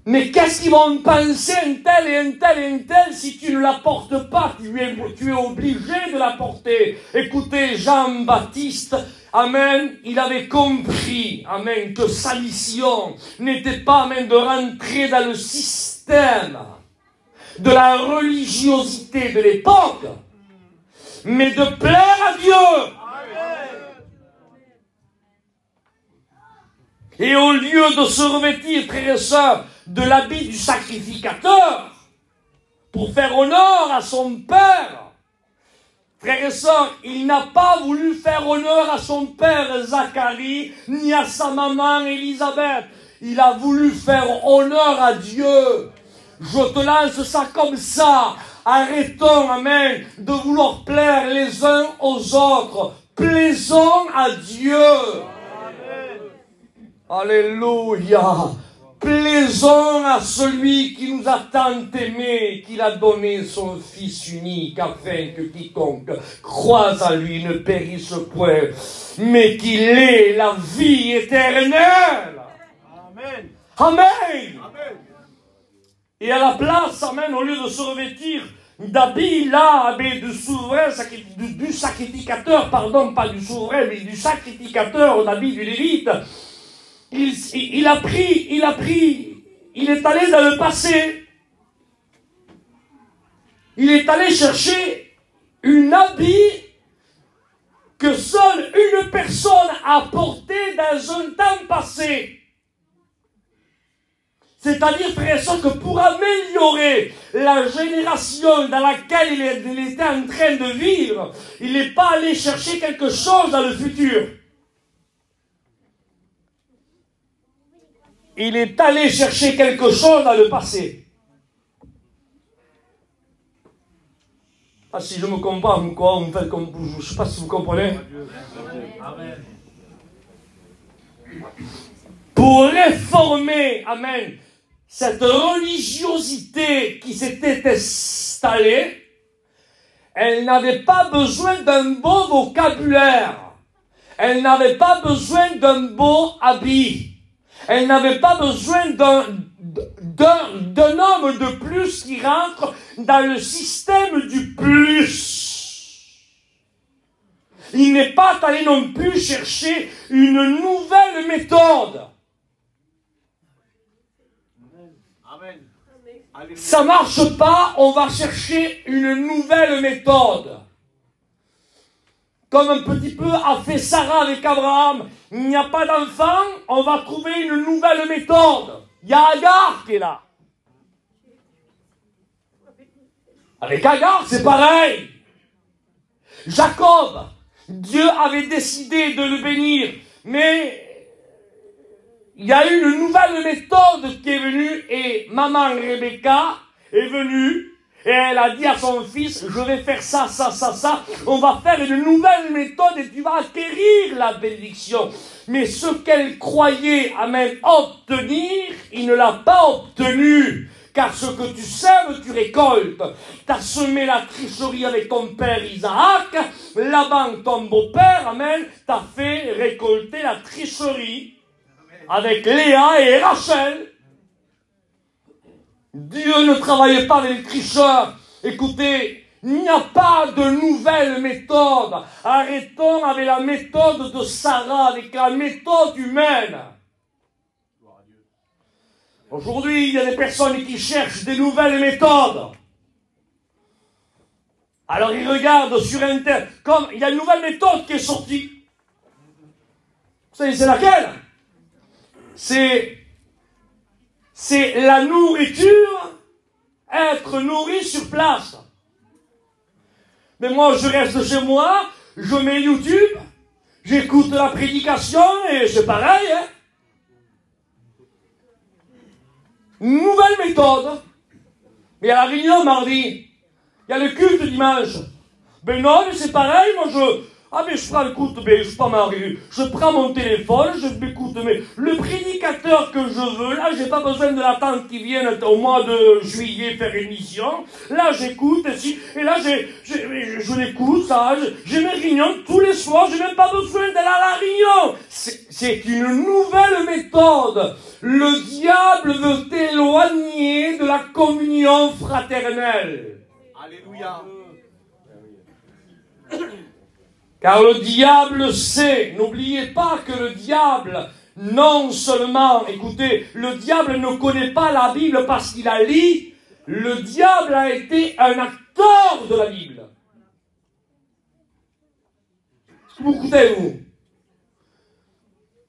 Mais qu'est-ce qu'ils vont penser un tel et un tel et un tel si tu ne la portes pas? Tu es obligé de la porter. Écoutez, Jean-Baptiste, amen, il avait compris, amen, que sa mission n'était pas, amen, de rentrer dans le système de la religiosité de l'époque, mais de plaire à Dieu. Et au lieu de se revêtir, frères et sœurs, de l'habit du sacrificateur, pour faire honneur à son père, frères et sœurs, il n'a pas voulu faire honneur à son père Zacharie, ni à sa maman Élisabeth. Il a voulu faire honneur à Dieu. Je te lance ça comme ça. Arrêtons, amen, de vouloir plaire les uns aux autres. Plaisons à Dieu. Alléluia. Plaisons à celui qui nous a tant aimés, qu'il a donné son Fils unique, afin que quiconque croise à lui ne périsse point, mais qu'il ait la vie éternelle. Amen. Amen. Amen. Et à la place, amen, au lieu de se revêtir d'habits là, mais du souverain, du sacrificateur, pardon, pas du souverain, mais du sacrificateur, d'habits du Lévite, il est allé dans le passé. Il est allé chercher un habit que seule une personne a porté dans un temps passé. C'est-à-dire, frère et sœurs, que pour améliorer la génération dans laquelle il était en train de vivre, il n'est pas allé chercher quelque chose dans le futur. Il est allé chercher quelque chose dans le passé. Ah, si je me comprends, quoi, je ne sais pas si vous comprenez. Amen. Pour réformer, amen, cette religiosité qui s'était installée, elle n'avait pas besoin d'un beau vocabulaire. Elle n'avait pas besoin d'un beau habit. Elle n'avait pas besoin d'un homme de plus qui rentre dans le système du plus. Il n'est pas allé non plus chercher une nouvelle méthode. Amen. Ça marche pas, on va chercher une nouvelle méthode. Comme un petit peu a fait Sarah avec Abraham. Il n'y a pas d'enfant, on va trouver une nouvelle méthode. Il y a Agar qui est là. Avec Agar, c'est pareil. Jacob, Dieu avait décidé de le bénir, mais il y a eu une nouvelle méthode qui est venue et maman Rebecca est venue et elle a dit à son fils, je vais faire ça, ça, ça, ça, on va faire une nouvelle méthode et tu vas acquérir la bénédiction. Mais ce qu'elle croyait, amen, obtenir, il ne l'a pas obtenu. Car ce que tu sèmes, tu récoltes. Tu as semé la tricherie avec ton père Isaac, Laban, ton beau-père, amen, t'as fait récolter la tricherie avec Léa et Rachel. Dieu ne travaillait pas avec les tricheurs. Écoutez, il n'y a pas de nouvelle méthode. Arrêtons avec la méthode de Sarah, avec la méthode humaine. Aujourd'hui, il y a des personnes qui cherchent des nouvelles méthodes. Alors ils regardent sur Internet, comme il y a une nouvelle méthode qui est sortie. Vous savez, c'est laquelle? C'est la nourriture, être nourri sur place. Mais moi, je reste chez moi, je mets YouTube, j'écoute la prédication et c'est pareil, hein. Nouvelle méthode. Mais il y a la réunion mardi. Il y a le culte dimanche. Ben non, mais c'est pareil, moi je prends le culte, mais je prends je prends mon téléphone, je m'écoute, mais le prédicateur que je veux, là, j'ai pas besoin de l'attente qui vienne au mois de juillet faire une mission. Là, j'écoute, et là, je l'écoute, ça, j'ai mes réunions tous les soirs, j'ai même pas besoin d'aller à la réunion. C'est une nouvelle méthode. Le diable veut t'éloigner de la communion fraternelle. Alléluia. Car le diable sait, n'oubliez pas que le diable, non seulement, écoutez, le diable ne connaît pas la Bible parce qu'il a lu, le diable a été un acteur de la Bible. Est-ce que vous écoutez, vous?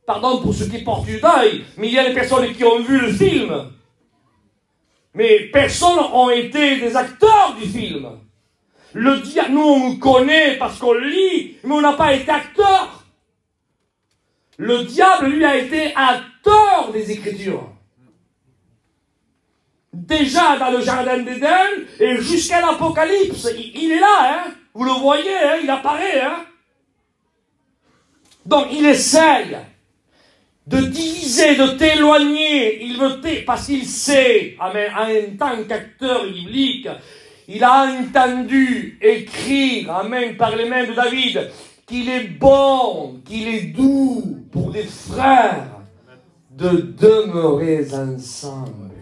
Pardon pour ceux qui portent du deuil, mais il y a des personnes qui ont vu le film. Mais personne n'a été des acteurs du film. Le diable, nous on connaît parce qu'on lit, mais on n'a pas été acteur. Le diable, lui, a été acteur des Écritures. Déjà dans le jardin d'Éden et jusqu'à l'Apocalypse, il est là, hein. Vous le voyez, hein, il apparaît, hein. Donc il essaye de diviser, de t'éloigner, il veut parce qu'il sait, amen, en tant qu'acteur biblique, il a entendu écrire, amen, par les mains de David, qu'il est bon, qu'il est doux pour des frères de demeurer ensemble.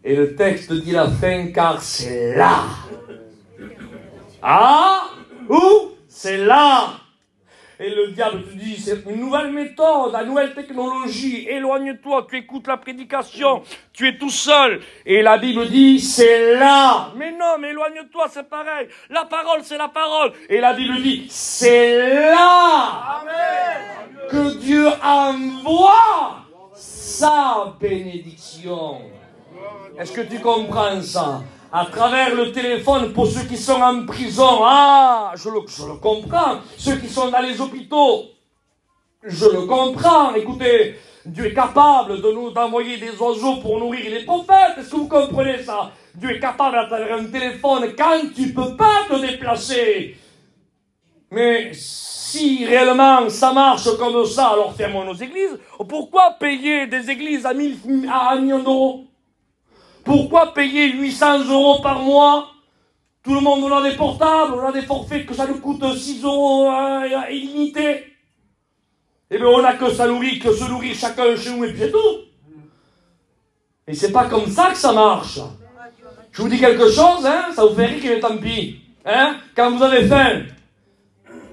Et le texte dit la fin, car c'est là. Ah, où? C'est là. Et le diable te dit, c'est une nouvelle méthode, une nouvelle technologie. Éloigne-toi, tu écoutes la prédication, tu es tout seul. Et la Bible dit, c'est là. Mais non, mais éloigne-toi, c'est pareil. La parole, c'est la parole. Et la Bible dit, c'est là. Amen. Que Dieu envoie sa bénédiction. Est-ce que tu comprends ça? À travers le téléphone, pour ceux qui sont en prison, ah, je le comprends. Ceux qui sont dans les hôpitaux, je le comprends. Écoutez, Dieu est capable de nous envoyer des oiseaux pour nourrir les prophètes. Est-ce que vous comprenez ça? Dieu est capable à travers un téléphone quand tu ne peux pas te déplacer. Mais si réellement ça marche comme ça, alors fermons nos églises. Pourquoi payer des églises à 1 million d'euros? Pourquoi payer 800 € par mois? Tout le monde, on a des portables, on a des forfaits que ça nous coûte 6 € illimité. Eh bien, on n'a que se nourrir chacun chez nous et puis c'est tout. Et c'est pas comme ça que ça marche. Je vous dis quelque chose, hein, ça vous fait rire, mais tant pis. Hein, quand vous avez faim,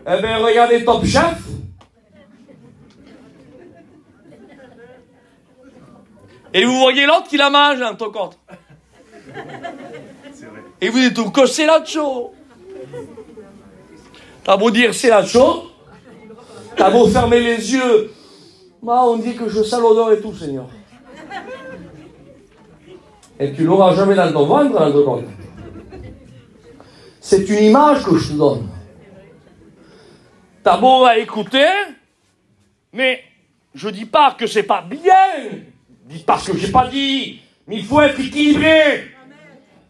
eh bien, regardez Top Chef. Et vous voyez l'autre qui la mange dans ton compte. Et vous dites tout que c'est la chose. T'as beau dire c'est la chose. T'as beau fermer les yeux. Moi, on dit que je sens l'odeur et tout, Seigneur. Et tu l'auras jamais dans ton ventre, dans ton compte. C'est une image que je te donne. T'as beau à écouter, mais je dis pas que c'est pas bien. Parce que j'ai pas dit, mais il faut être équilibré.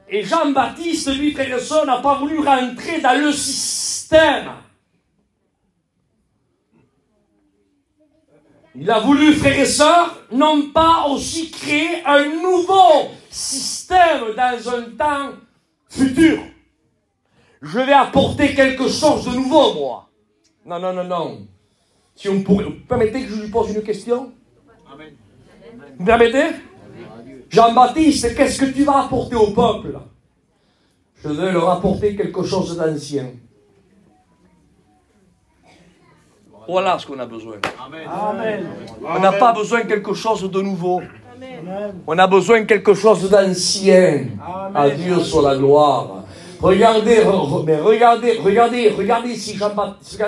Et Jean-Baptiste, lui, frère et sœur, n'a pas voulu rentrer dans le système. Il a voulu, frère et sœur, non pas aussi créer un nouveau système dans un temps futur. Je vais apporter quelque chose de nouveau, moi. Non, non, non, non. Si on pourrait, vous permettez que je lui pose une question? Amen. Vous permettez? Jean-Baptiste, qu'est-ce que tu vas apporter au peuple? Je vais leur apporter quelque chose d'ancien. Voilà ce qu'on a besoin. Amen. Amen. On n'a pas besoin de quelque chose de nouveau. Amen. On a besoin de quelque chose d'ancien. À Dieu soit la gloire. Regardez si Jean-Baptiste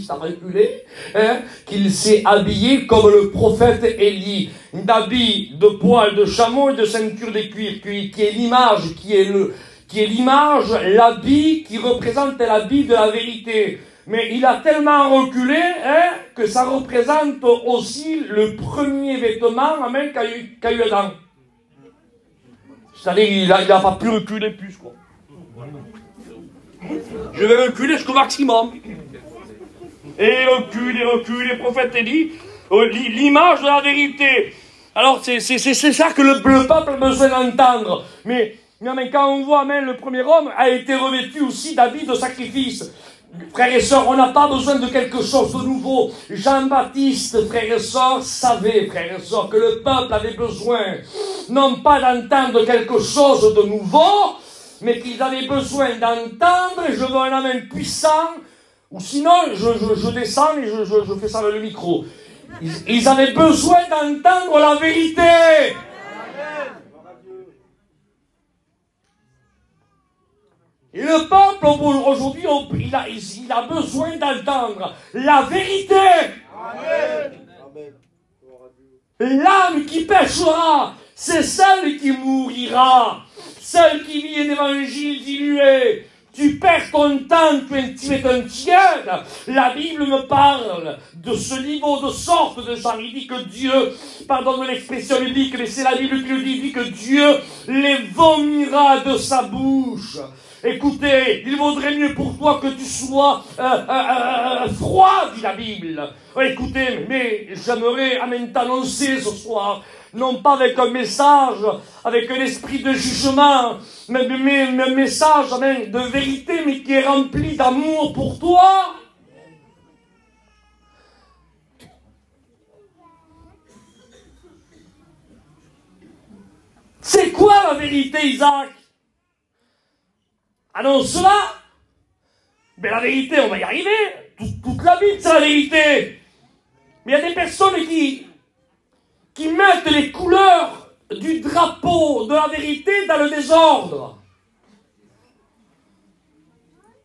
a reculé, hein, qu'il s'est habillé comme le prophète Élie, d'habits de poils de chameau et de ceinture de cuir, qui est l'image, l'habit qui représente l'habit de la vérité. Mais il a tellement reculé, hein, que ça représente aussi le premier vêtement, amen, qu'a eu Adam. C'est-à-dire, il n'a pas pu reculer plus, quoi. Je vais reculer jusqu'au maximum. Et recule, le prophète dit, l'image de la vérité. Alors, c'est ça que le peuple a besoin d'entendre. Mais quand on voit, même le premier homme a été revêtu aussi d'habits de sacrifice. Frères et sœurs, on n'a pas besoin de quelque chose de nouveau. Jean-Baptiste, frères et sœurs, savait, frères et sœurs, que le peuple avait besoin, non pas d'entendre quelque chose de nouveau, mais qu'ils avaient besoin d'entendre, et je veux un amen puissant, ou sinon, je descends et je fais ça avec le micro. Ils avaient besoin d'entendre la vérité. Et le peuple, aujourd'hui, il a besoin d'entendre la vérité. Amen. L'âme qui péchera, c'est celle qui mourira. Celle qui vit un évangile dilué. Tu perds ton temps, tu es un tiède. La Bible me parle de ce niveau de sorte de gens. Il dit que Dieu, pardonne l'expression biblique, mais c'est la Bible qui le dit, il dit que Dieu les vomira de sa bouche. Écoutez, il vaudrait mieux pour toi que tu sois froid, dit la Bible. Écoutez, mais j'aimerais t'annoncer ce soir, non pas avec un message, avec un esprit de jugement, mais un message de vérité, mais qui est rempli d'amour pour toi. C'est quoi la vérité, Isaac? Annonce-la. Mais la vérité, on va y arriver. Toute la Bible, c'est la vérité. Mais il y a des personnes qui mettent les couleurs du drapeau de la vérité dans le désordre.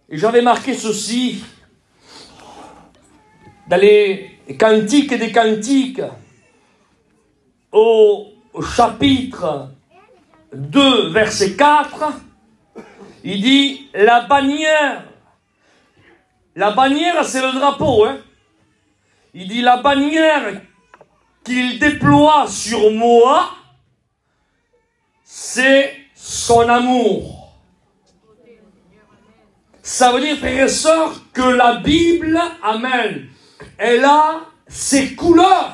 Et j'avais marqué ceci dans les Cantiques des Cantiques, au chapitre 2, verset 4, il dit, la bannière, c'est le drapeau, hein. Il dit, la bannière qu'il déploie sur moi, c'est son amour. Ça veut dire, frères et sœurs, que la Bible, amen, elle a ses couleurs.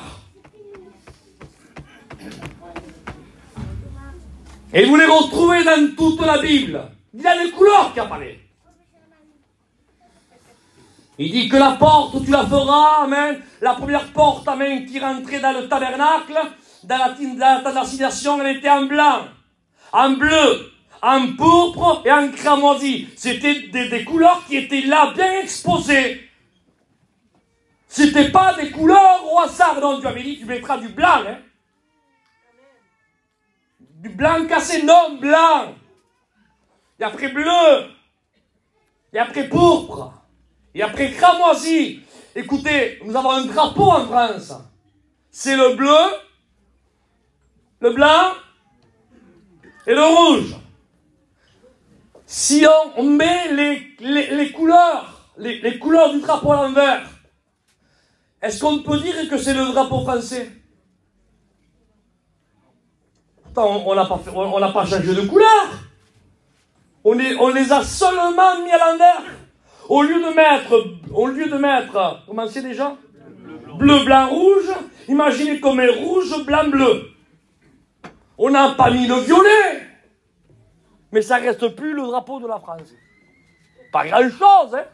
Et vous les retrouvez dans toute la Bible. Il y a des couleurs qui apparaissent. Il dit que la porte, tu la feras, amen. La première porte, amen, qui rentrait dans le tabernacle, dans la tente d'assignation, elle était en blanc, en bleu, en pourpre et en cramoisi. C'était des couleurs qui étaient là, bien exposées. C'était pas des couleurs au hasard. Non, tu avais dit, tu mettras du blanc, hein. Du blanc cassé, non, blanc. Et après bleu. Et après pourpre. Et après cramoisi. Écoutez, nous avons un drapeau en France. C'est le bleu, le blanc et le rouge. Si on met les couleurs, les couleurs du drapeau à l'envers, est-ce qu'on peut dire que c'est le drapeau français? Pourtant, on n'a pas changé de couleur. On les a seulement mis à l'envers. Au lieu de mettre, comment c'est déjà? Bleu, blanc, rouge. Imaginez comme est rouge, blanc, bleu. On n'a pas mis le violet. Mais ça reste plus le drapeau de la France. Pas grand-chose, hein.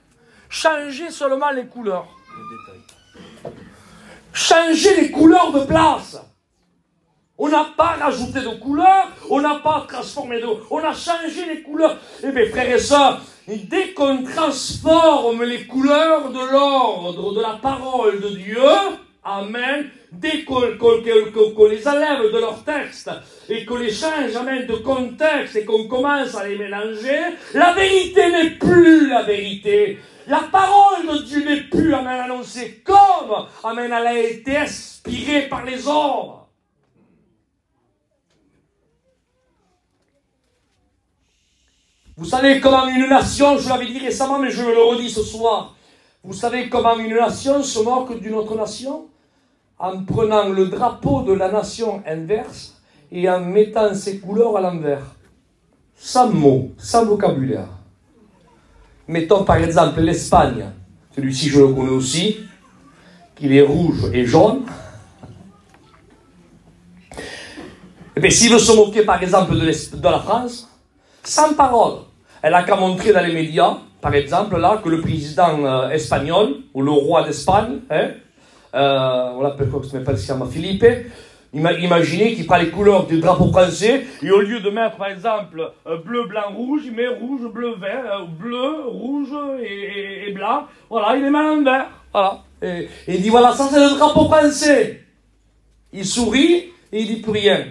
Changez seulement les couleurs. Changez les couleurs de place. On n'a pas rajouté de couleurs, on n'a pas transformé de... On a changé les couleurs. Eh bien, frères et sœurs, dès qu'on transforme les couleurs de l'ordre, de la parole de Dieu, amen, dès qu'on les enlève de leur texte et qu'on les change, amen, de contexte et qu'on commence à les mélanger, la vérité n'est plus la vérité. La parole de Dieu n'est plus, amen, annoncée comme, amen, elle a été inspirée par les hommes. Vous savez comment une nation, je l'avais dit récemment, mais je le redis ce soir, vous savez comment une nation se moque d'une autre nation? En prenant le drapeau de la nation inverse et en mettant ses couleurs à l'envers. Sans mots, sans vocabulaire. Mettons par exemple l'Espagne, celui-ci je le connais aussi, qu'il est rouge et jaune. Et bien s'il veut se moquer par exemple de la France, sans parole. Elle n'a qu'à montrer dans les médias, par exemple, là, que le président espagnol, ou le roi d'Espagne, hein, on l'appelle comme ça s'appelle, Philippe, imaginez qu'il prend les couleurs du drapeau français, et au lieu de mettre, par exemple, bleu, blanc, rouge, il met rouge, bleu, vert, bleu, rouge et blanc. Voilà, il les met à l'envers. Voilà. Et il dit, voilà, ça c'est le drapeau français. Il sourit, et il dit plus rien.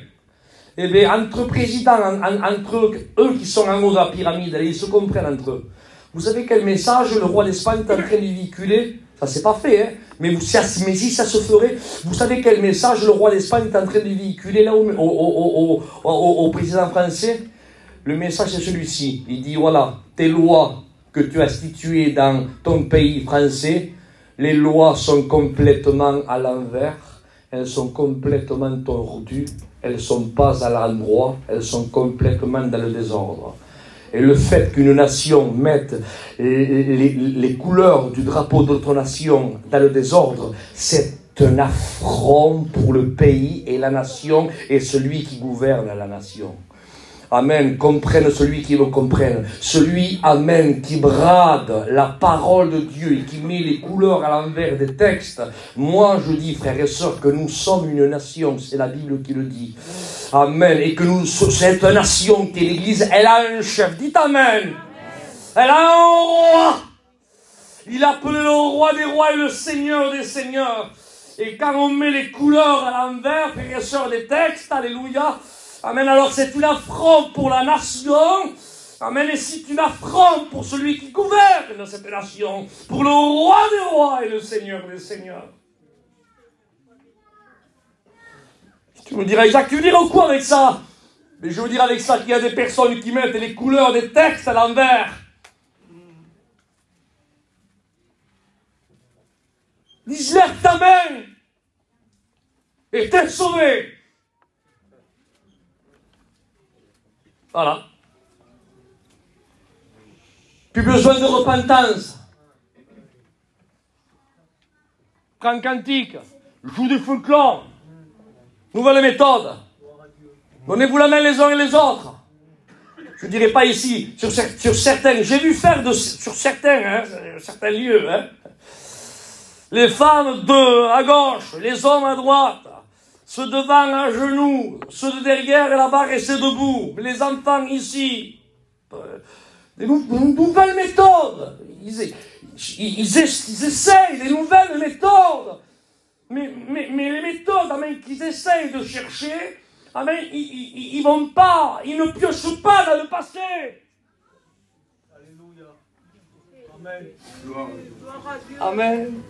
Eh bien, entre présidents, entre eux qui sont en haut de la pyramide, ils se comprennent entre eux. Vous savez quel message le roi d'Espagne est en train de véhiculer? Ça, c'est pas fait, hein. Mais si ça se ferait, vous savez quel message le roi d'Espagne est en train de véhiculer là au président français? Le message c'est celui-ci. Il dit, voilà, tes lois que tu as instituées dans ton pays français, les lois sont complètement à l'envers, elles sont complètement tordues. Elles ne sont pas à l'endroit, elles sont complètement dans le désordre. Et le fait qu'une nation mette les couleurs du drapeau d'autre nation dans le désordre, c'est un affront pour le pays et la nation et celui qui gouverne la nation. Amen, comprenne celui qui le comprenne. Celui, amen, qui brade la parole de Dieu et qui met les couleurs à l'envers des textes. Moi, je dis, frères et sœurs, que nous sommes une nation. C'est la Bible qui le dit. Amen. Et que nous, cette nation qui est l'Église, elle a un chef. Dites Amen. Elle a un roi. Il a appelé le roi des rois et le seigneur des seigneurs. Et quand on met les couleurs à l'envers, frères et sœurs des textes, alléluia, amen, alors c'est une affront pour la nation, amen, et c'est une affront pour celui qui gouverne cette nation, pour le roi des rois et le seigneur des seigneurs. Tu me diras, Jacques, tu veux dire quoi avec ça? Mais je veux dire avec ça qu'il y a des personnes qui mettent les couleurs des textes à l'envers. Dis-leur ta main et t'es sauvé. Voilà. Plus besoin de repentance. Prends un cantique, joue du folklore, nouvelle méthode. Donnez-vous la main les uns et les autres. Je ne dirais pas ici, sur certains, j'ai vu faire sur certains lieux, hein. Les femmes à gauche, les hommes à droite, ceux devant à genoux, ceux de derrière là-bas restés debout, les enfants ici. Des nouvelles méthodes. Ils essayent des nouvelles méthodes. Mais les méthodes qu'ils essayent de chercher, ils vont pas, ils ne piochent pas dans le passé. Alléluia. Amen. Amen.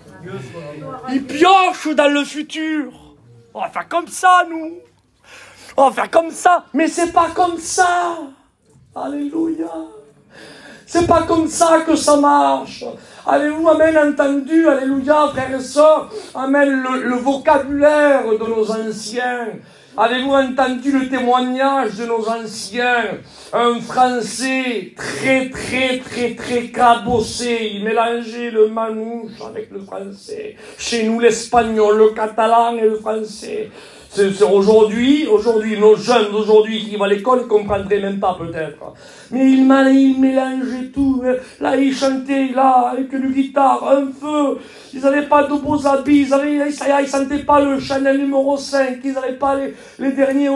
Ils piochent dans le futur. On va faire comme ça, nous. On va faire comme ça. Mais c'est pas comme ça. Alléluia. C'est pas comme ça que ça marche. Avez-vous, amen, entendu, alléluia, frères et sœurs, amen, le vocabulaire de nos anciens? Avez-vous entendu le témoignage de nos anciens? Un français très cabossé. Il mélangeait le manouche avec le français. Chez nous, l'espagnol, le catalan et le français. Aujourd'hui, nos jeunes d'aujourd'hui qui vont à l'école ne comprendraient même pas peut-être. Mais il mélangeait tout. Là, il chantait, là, avec une guitare, un feu. Ils n'avaient pas de beaux habits. Ils sentaient pas le Chanel numéro 5. Ils n'avaient pas les derniers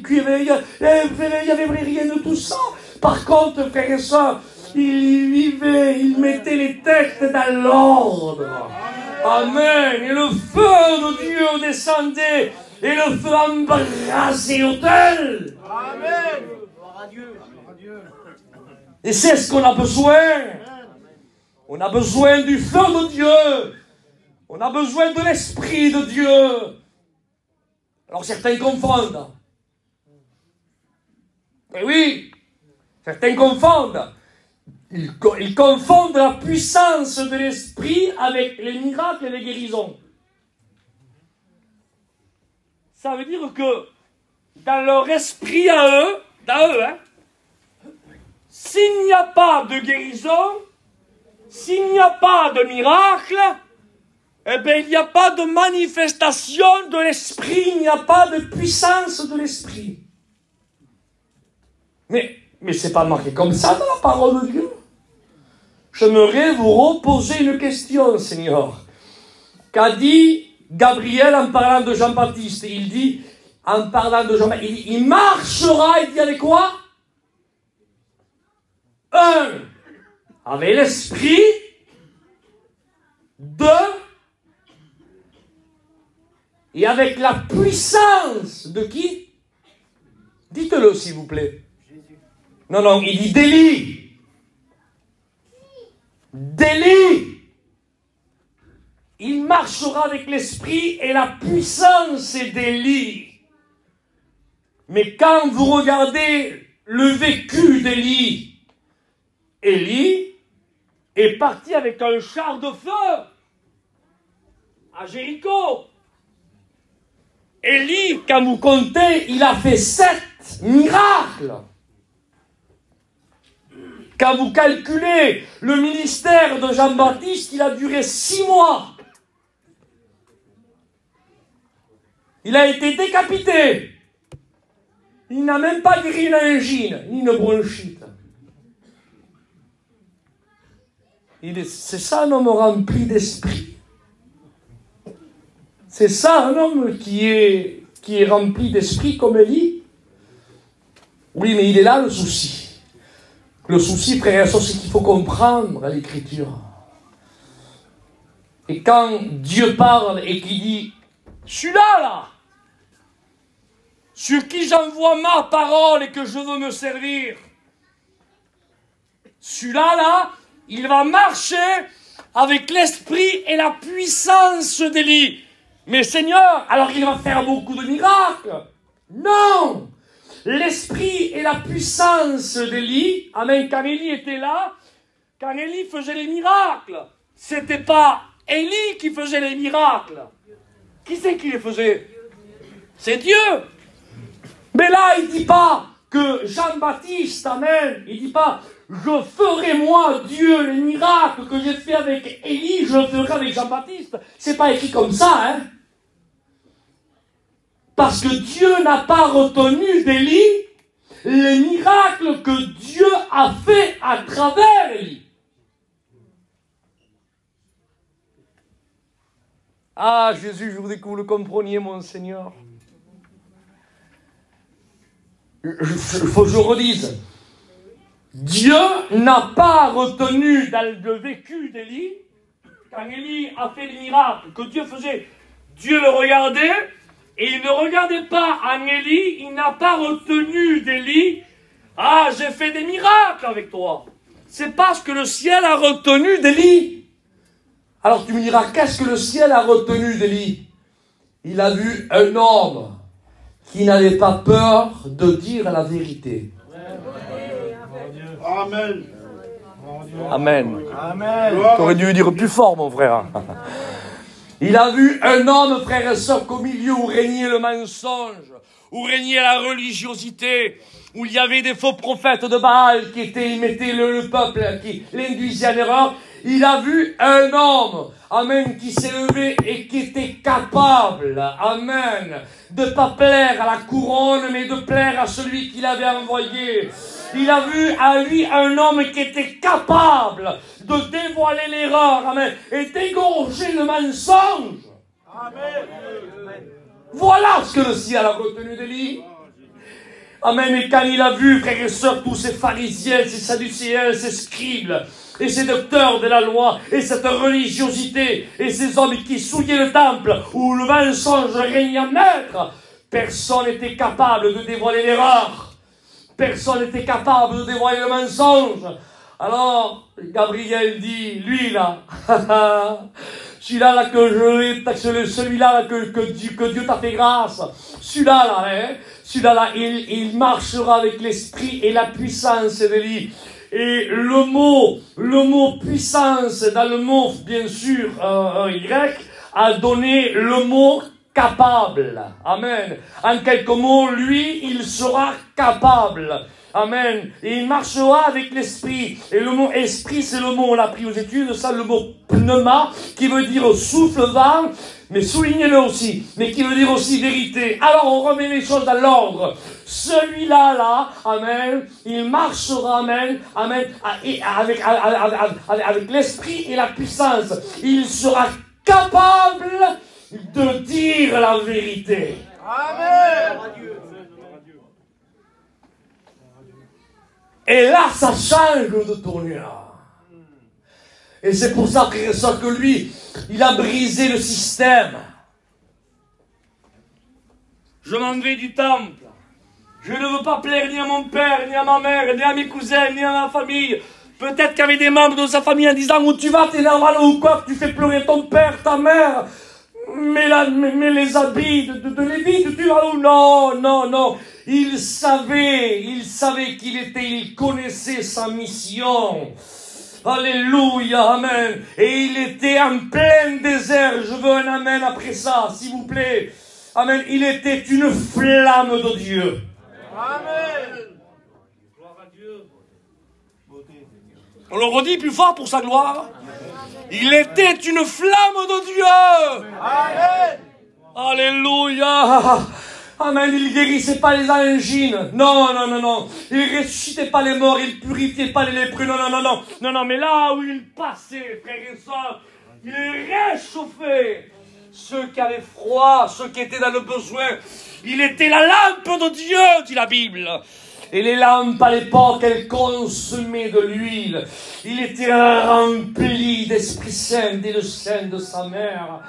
cuivres. Il n'y avait rien de tout ça. Par contre, frères et sœurs, ils vivaient, ils mettaient les textes dans l'ordre. Amen. Et le feu de Dieu descendait. Et le feu embrasait l'autel. Amen. Gloire à Dieu. Et c'est ce qu'on a besoin. On a besoin du feu de Dieu. On a besoin de l'Esprit de Dieu. Alors certains confondent. Eh oui, certains confondent. Ils confondent la puissance de l'Esprit avec les miracles et les guérisons. Ça veut dire que dans leur esprit à eux, s'il n'y a pas de guérison, s'il n'y a pas de miracle, eh bien il n'y a pas de manifestation de l'esprit, il n'y a pas de puissance de l'esprit. Mais c'est pas marqué comme ça dans la parole de Dieu. J'aimerais vous reposer une question, Seigneur. Qu'a dit Gabriel en parlant de Jean-Baptiste? Il dit, en parlant de Jean-Baptiste, il marchera, il dit avec quoi? Un, avec l'esprit. Deux, et avec la puissance de qui? Dites-le s'il vous plaît. Non, il dit d'Élie. D'Élie. Il marchera avec l'esprit et la puissance d'Élie. Mais quand vous regardez le vécu d'Élie, Élie est parti avec un char de feu à Jéricho. Élie, quand vous comptez, il a fait 7 miracles. Quand vous calculez le ministère de Jean-Baptiste, il a duré 6 mois. Il a été décapité. Il n'a même pas guéri une angine, ni une bronchite. C'est ça un homme rempli d'esprit. C'est ça un homme qui est rempli d'esprit comme Élie. Oui, mais il est là le souci. Le souci, frère et sœurs, c'est qu'il faut comprendre l'Écriture. Et quand Dieu parle et qu'il dit, celui-là, là, sur qui j'envoie ma parole et que je veux me servir, celui-là, là, il va marcher avec l'esprit et la puissance d'Élie. Mais Seigneur, alors il va faire beaucoup de miracles. Non! L'esprit et la puissance d'Élie, amen, quand Élie était là, quand Élie faisait les miracles, c'était pas Élie qui faisait les miracles. Qui c'est qui les faisait? C'est Dieu. Mais là, il dit pas que Jean-Baptiste, amen, il dit pas, je ferai moi, Dieu, les miracles que j'ai fait avec Élie, je le ferai avec Jean-Baptiste. C'est pas écrit comme ça, hein. Parce que Dieu n'a pas retenu d'Élie les miracles que Dieu a fait à travers Élie. Ah, Jésus, je voudrais que vous le compreniez, mon Seigneur. Il faut que je redise. Dieu n'a pas retenu dans le vécu d'Élie, quand Élie a fait les miracles que Dieu faisait, Dieu le regardait, et il ne regardait pas en Élie, il n'a pas retenu d'Élie, ah, j'ai fait des miracles avec toi. C'est parce que le ciel a retenu d'Élie. Alors tu me diras, qu'est-ce que le ciel a retenu d'Élie? Il a vu un homme qui n'avait pas peur de dire la vérité. Amen. Amen. Amen. Tu aurais dû dire plus fort, mon frère. Il a vu un homme, frère et sœur, qu'au milieu où régnait le mensonge, où régnait la religiosité, où il y avait des faux prophètes de Baal qui mettaient le peuple, qui l'induisaient en erreur. Il a vu un homme, amen, qui s'est levé et qui était capable, amen, de ne pas plaire à la couronne, mais de plaire à celui qui l'avait envoyé. Il a vu à lui un homme qui était capable de dévoiler l'erreur, amen, et d'égorger le mensonge. Amen. Voilà ce que le ciel a retenu d'Élie. Amen. Et quand il a vu, frères et sœurs, tous ces pharisiens, ces sadducéens, ces scribes, et ces docteurs de la loi, et cette religiosité, et ces hommes qui souillaient le temple, où le mensonge régnait en maître, personne n'était capable de dévoiler l'erreur. Personne n'était capable de dévoiler le mensonge. Alors, Gabriel dit, lui là, celui-là là que celui-là là que Dieu t'a fait grâce, celui-là là, hein, celui-là là, il marchera avec l'esprit et la puissance d'Élie. Et le mot puissance dans le mot, bien sûr, grec, a donné le mot capable. Amen. En quelques mots, lui, il sera capable. Amen. Et il marchera avec l'esprit. Et le mot esprit, c'est le mot, on l'a pris aux études, ça, le mot pneuma, qui veut dire souffle, vent, mais soulignez-le aussi, mais qui veut dire aussi vérité. Alors, on remet les choses dans l'ordre. Celui-là, là, amen, il marchera, amen, amen, avec l'esprit et la puissance. Il sera capable de dire la vérité. Amen. Et là, ça change de tournure. Et c'est pour ça, frère et sœur, que lui, il a brisé le système. Je m'en vais du temple. Je ne veux pas plaire ni à mon père, ni à ma mère, ni à mes cousins, ni à ma famille. Peut-être qu'il y avait des membres de sa famille en disant, où tu vas, t'es normal ou quoi, que tu fais pleurer ton père, ta mère. Mais les habits de Lévite, tu vas où? Non, non, non. Il savait il connaissait sa mission. Alléluia, amen. Et il était en plein désert. Je veux un amen après ça, s'il vous plaît. Amen. Il était une flamme de Dieu. Amen. Gloire à Dieu. On le redit plus fort pour sa gloire. Il était une flamme de Dieu. Amen. Alléluia. Amen. Il guérissait pas les angines. Non, non, non, non. Il ressuscitait pas les morts. Il purifiait pas les lépreux. Non, non, non, non. Non, non, mais là où il passait, frères et sœurs, il réchauffait ceux qui avaient froid, ceux qui étaient dans le besoin. Il était la lampe de Dieu, dit la Bible. Et les lampes à l'époque, elles consommaient de l'huile. Il était rempli d'Esprit Saint dès le sein de sa mère.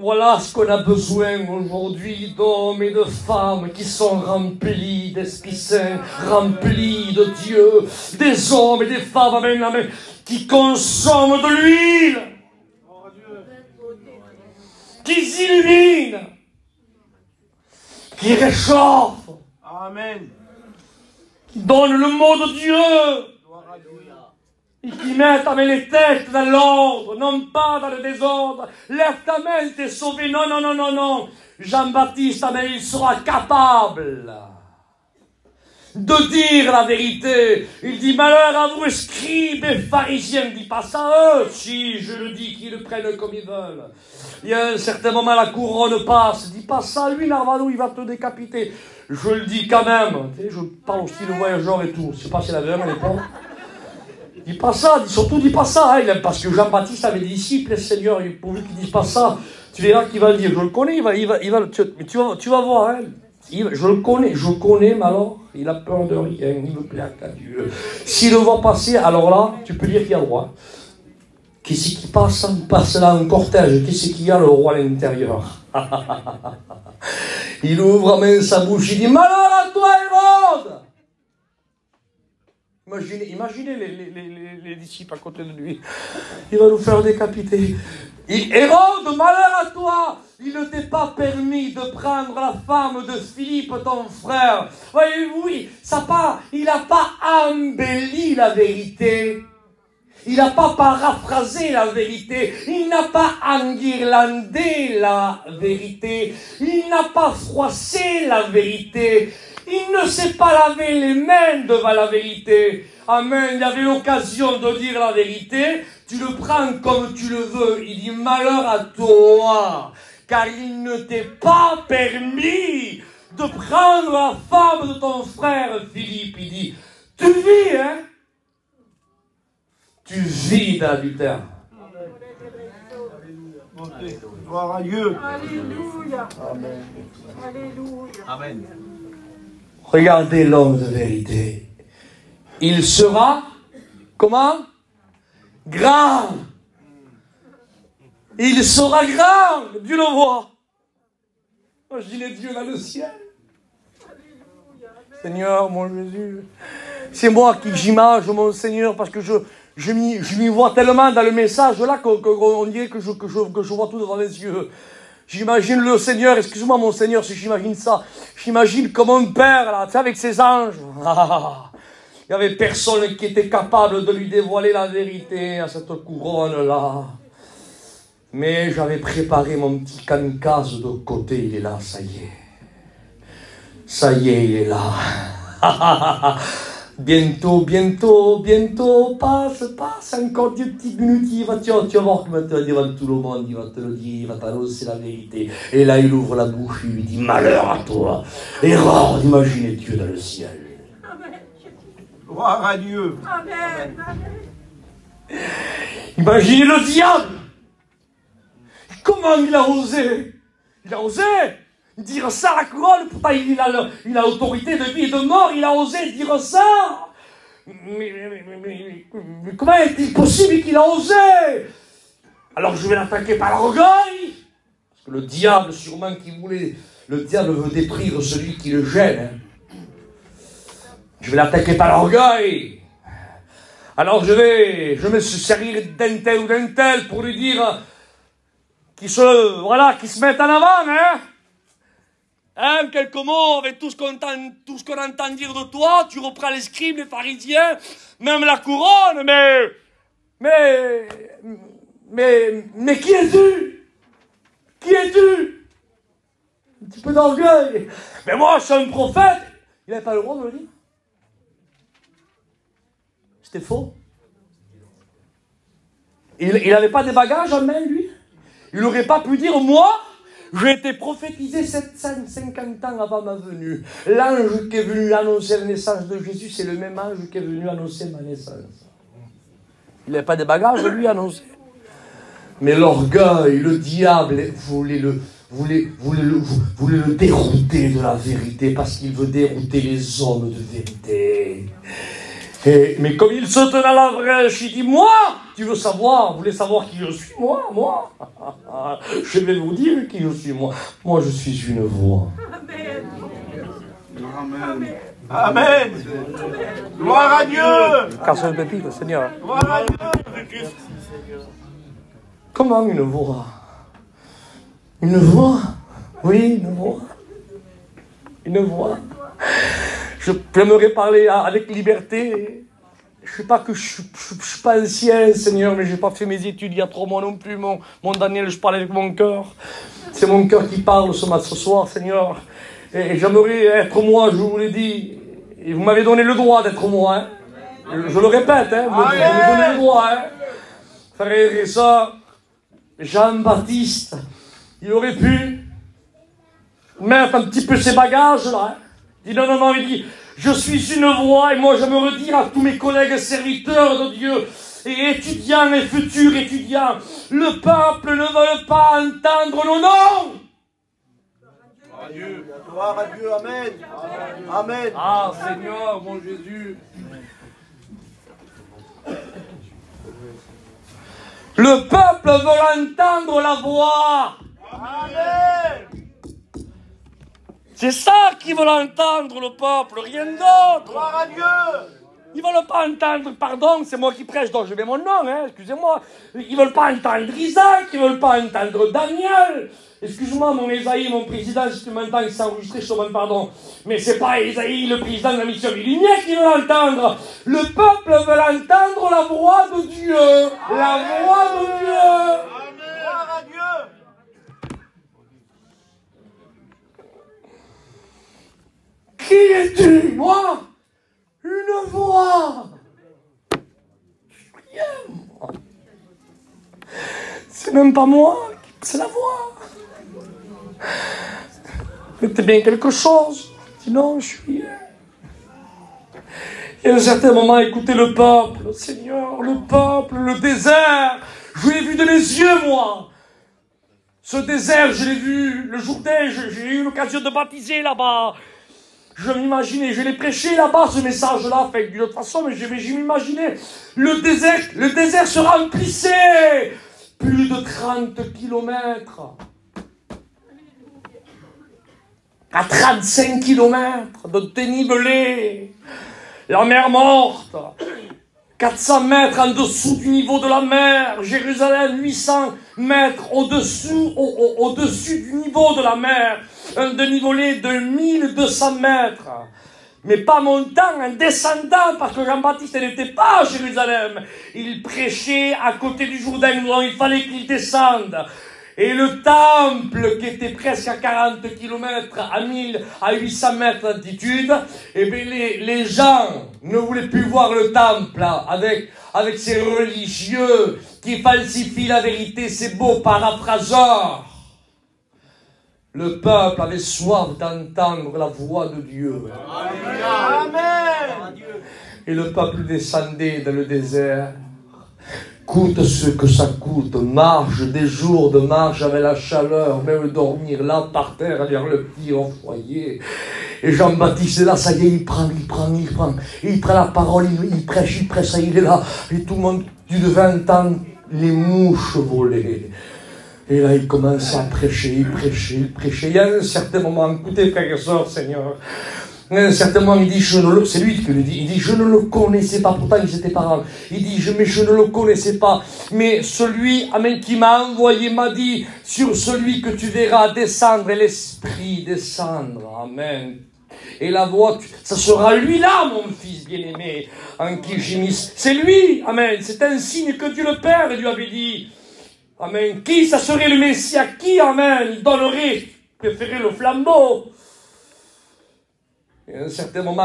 Voilà ce qu'on a besoin aujourd'hui d'hommes et de femmes qui sont remplis d'Esprit Saint, remplis de Dieu, des hommes et des femmes, amen, amen, qui consomment de l'huile, qui s'illuminent, qui réchauffent, Amen. qui donnent le mot de Dieu. Et qui mettent les têtes dans l'ordre, non pas dans le désordre. Lève ta main, t'es sauvé. Non, non, non, non, non. Jean-Baptiste, amen, il sera capable de dire la vérité. Il dit, malheur à vous, scribes et pharisiens. Ne dis pas ça à eux. Si, je le dis, qu'ils le prennent comme ils veulent. Il y a un certain moment, la couronne passe. Dis pas ça, lui, Narvalo, il va te décapiter. Je le dis quand même. Tu sais, je parle aussi de voyageurs et tout. Je sais pas si la même à l'époque. Dis pas ça, surtout dis pas ça, hein, parce que Jean-Baptiste avait des disciples, le Seigneur, pourvu qu'il dise pas ça, tu verras qu'il va le dire. Je le connais, tu vas voir, hein, je le connais, mais alors, il a peur de rien, il me plaît à Dieu. S'il le voit passer, alors là, tu peux dire qu'il y a le roi. Qu'est-ce qui passe? Il passe là en cortège, qu'est-ce qu'il y a, le roi à l'intérieur? Il ouvre main sa bouche, il dit, malheur à toi, Hérode! Imaginez les disciples à côté de lui. Il va nous faire décapiter. Hérode, malheur à toi! Il ne t'est pas permis de prendre la femme de Philippe, ton frère. Voyez-vous, il n'a pas embelli la vérité. Il n'a pas paraphrasé la vérité. Il n'a pas enguirlandé la vérité. Il n'a pas froissé la vérité. Il ne s'est pas lavé les mains devant la vérité. Amen. Il avait l'occasion de dire la vérité. Tu le prends comme tu le veux. Il dit malheur à toi. Car il ne t'est pas permis de prendre la femme de ton frère Philippe. Il dit, tu vis, hein? Tu vis dans l'adultère. Gloire à Dieu. Alléluia. Amen. Alléluia. Amen. Regardez l'homme de vérité. Il sera, comment? Grand. Il sera grand. Dieu le voit. Moi, je dis les dieux dans le ciel. Seigneur, mon Jésus. C'est moi qui j'image mon Seigneur parce que je m'y vois tellement dans le message là qu'on dirait que je vois tout devant les yeux. J'imagine le Seigneur, excuse-moi mon Seigneur si j'imagine ça, j'imagine comme un père là, tu sais, avec ses anges. Il n'y avait personne qui était capable de lui dévoiler la vérité à cette couronne là. Mais j'avais préparé mon petit kamikaze de côté, il est là, ça y est. Ça y est, il est là. Bientôt, passe encore 10 petites minutes, tu vas voir qu'il va te le dire devant tout le monde, il va te le dire, il va t'annoncer la vérité. Et là, il ouvre la bouche, il lui dit, malheur à toi, erreur d'imaginer Dieu dans le ciel. Amen. Gloire à Dieu. Amen. Imaginez le diable. Comment il a osé? Il a osé dire ça à la couronne, pourtant il a l'autorité de vie et de mort, il a osé dire ça. Mais comment est-il possible qu'il a osé? Alors je vais l'attaquer par l'orgueil. Parce que le diable, sûrement le diable veut détruire celui qui le gêne. Hein. Je vais l'attaquer par l'orgueil. Alors je vais me servir d'un tel ou d'un tel pour lui dire qu'il se mette en avant, hein. Hein, quelques mots, avec tout ce qu'on entend dire de toi, tu reprends les scribes, les pharisiens, même la couronne, mais qui es-tu? Qui es-tu? Un petit peu d'orgueil. Mais moi, je suis un prophète. Il n'avait pas le droit de le dire. C'était faux. Il n'avait pas des bagages en main, lui. Il n'aurait pas pu dire, moi, j'ai été prophétisé 750 ans avant ma venue. L'ange qui est venu annoncer la naissance de Jésus, c'est le même ange qui est venu annoncer ma naissance. Il n'avait pas de bagages, lui, annoncer. Mais l'orgueil, le diable voulait voulez le dérouter de la vérité parce qu'il veut dérouter les hommes de vérité. Mais comme il se tenait à la brèche, il dit, moi, tu veux savoir, vous voulez savoir qui je suis, moi. Je vais vous dire qui je suis, moi. Moi, je suis une voix. Amen. Amen. Gloire à Dieu. Car c'est le petit, le Seigneur. Gloire à Dieu. Comment une voix? Une voix? Oui, une voix. Une voix. J'aimerais parler avec liberté. Je sais pas que je suis pas ancien, Seigneur, mais j'ai pas fait mes études il y a 3 mois non plus. Mon Daniel, je parle avec mon cœur. C'est mon cœur qui parle ce soir, Seigneur. Et j'aimerais être moi, je vous l'ai dit. Et vous m'avez donné le droit d'être moi. Hein. Je le répète, hein, vous m'avez donné le droit. Hein. Frère et ça, Jean-Baptiste, il aurait pu mettre un petit peu ses bagages là. Hein. Il dit non, il dit, je suis une voix et moi j'aimerais dire à tous mes collègues serviteurs de Dieu et étudiants et futurs étudiants, le peuple ne veut pas entendre nos noms. Gloire à Dieu, amen. Amen. Ah Seigneur, mon Jésus. Le peuple veut entendre la voix. Amen. C'est ça qu'ils veulent entendre, le peuple, rien d'autre. Gloire à Dieu. Ils veulent pas entendre, pardon, c'est moi qui prêche, donc je mets mon nom, hein, excusez-moi. Ils veulent pas entendre Isaac, ils veulent pas entendre Daniel. Excuse-moi, mon Esaïe, mon président, si tu m'entends, il s'est enregistré, je te demande pardon. Mais c'est pas Esaïe, le président de la mission Lumière, qui veut l'entendre. Le peuple veut entendre la voix de Dieu. La voix de Dieu. Amen. Gloire à Dieu. Qui es-tu? Moi? Une voix. Rien, moi. C'est même pas moi, c'est la voix. Mettez bien quelque chose. Sinon, je suis... Et à un certain moment, écoutez le peuple, Seigneur, le peuple, le désert. Je l'ai vu de mes yeux, moi. Ce désert, je l'ai vu. Le Jourdain, j'ai eu l'occasion de baptiser là-bas. Je m'imaginais, je l'ai prêché là-bas, ce message-là, enfin, d'une autre façon, mais je m'imaginais. Le désert se remplissait. Plus de 30 kilomètres. À 35 kilomètres de dénivelé. La mer morte. 400 mètres en dessous du niveau de la mer. Jérusalem, 800 mètres au-dessus du niveau de la mer. Un dénivelé de 1200 mètres. Mais pas montant, en descendant, parce que Jean-Baptiste n'était pas à Jérusalem. Il prêchait à côté du Jourdain, donc il fallait qu'il descende. Et le temple, qui était presque à 40 km, à 800 mètres d'altitude, eh bien, les gens ne voulaient plus voir le temple avec ces religieux qui falsifient la vérité, ces beaux paraphraseurs. Le peuple avait soif d'entendre la voix de Dieu. Amen. Et le peuple descendait dans le désert. Coûte ce que ça coûte, marche des jours de marche avec la chaleur, même dormir là par terre avec le pied au foyer. Et Jean-Baptiste est là, ça y est, il prend. Il prend la parole, il prêche, ça il est là. Et tout le monde, tu devais entendre les mouches voler. Et là, il commence à prêcher, il prêchait. Il y a un certain moment, écoutez, frères et sœurs, Seigneur, à un certain moment, il dit, c'est lui qui le dit, il dit, je ne le connaissais pas, pourtant ils étaient parents. Il dit, mais je ne le connaissais pas. Mais celui, amen, qui m'a envoyé m'a dit, sur celui que tu verras descendre, et l'Esprit descendre, amen. Et la voix, ça sera lui-là, mon fils bien-aimé, en qui j'ai mis. C'est lui, amen. C'est un signe que Dieu le Père lui avait dit. Amen. Qui, ça serait le Messie à qui, amen, il donnerait, préférer le flambeau. Et à un certain moment,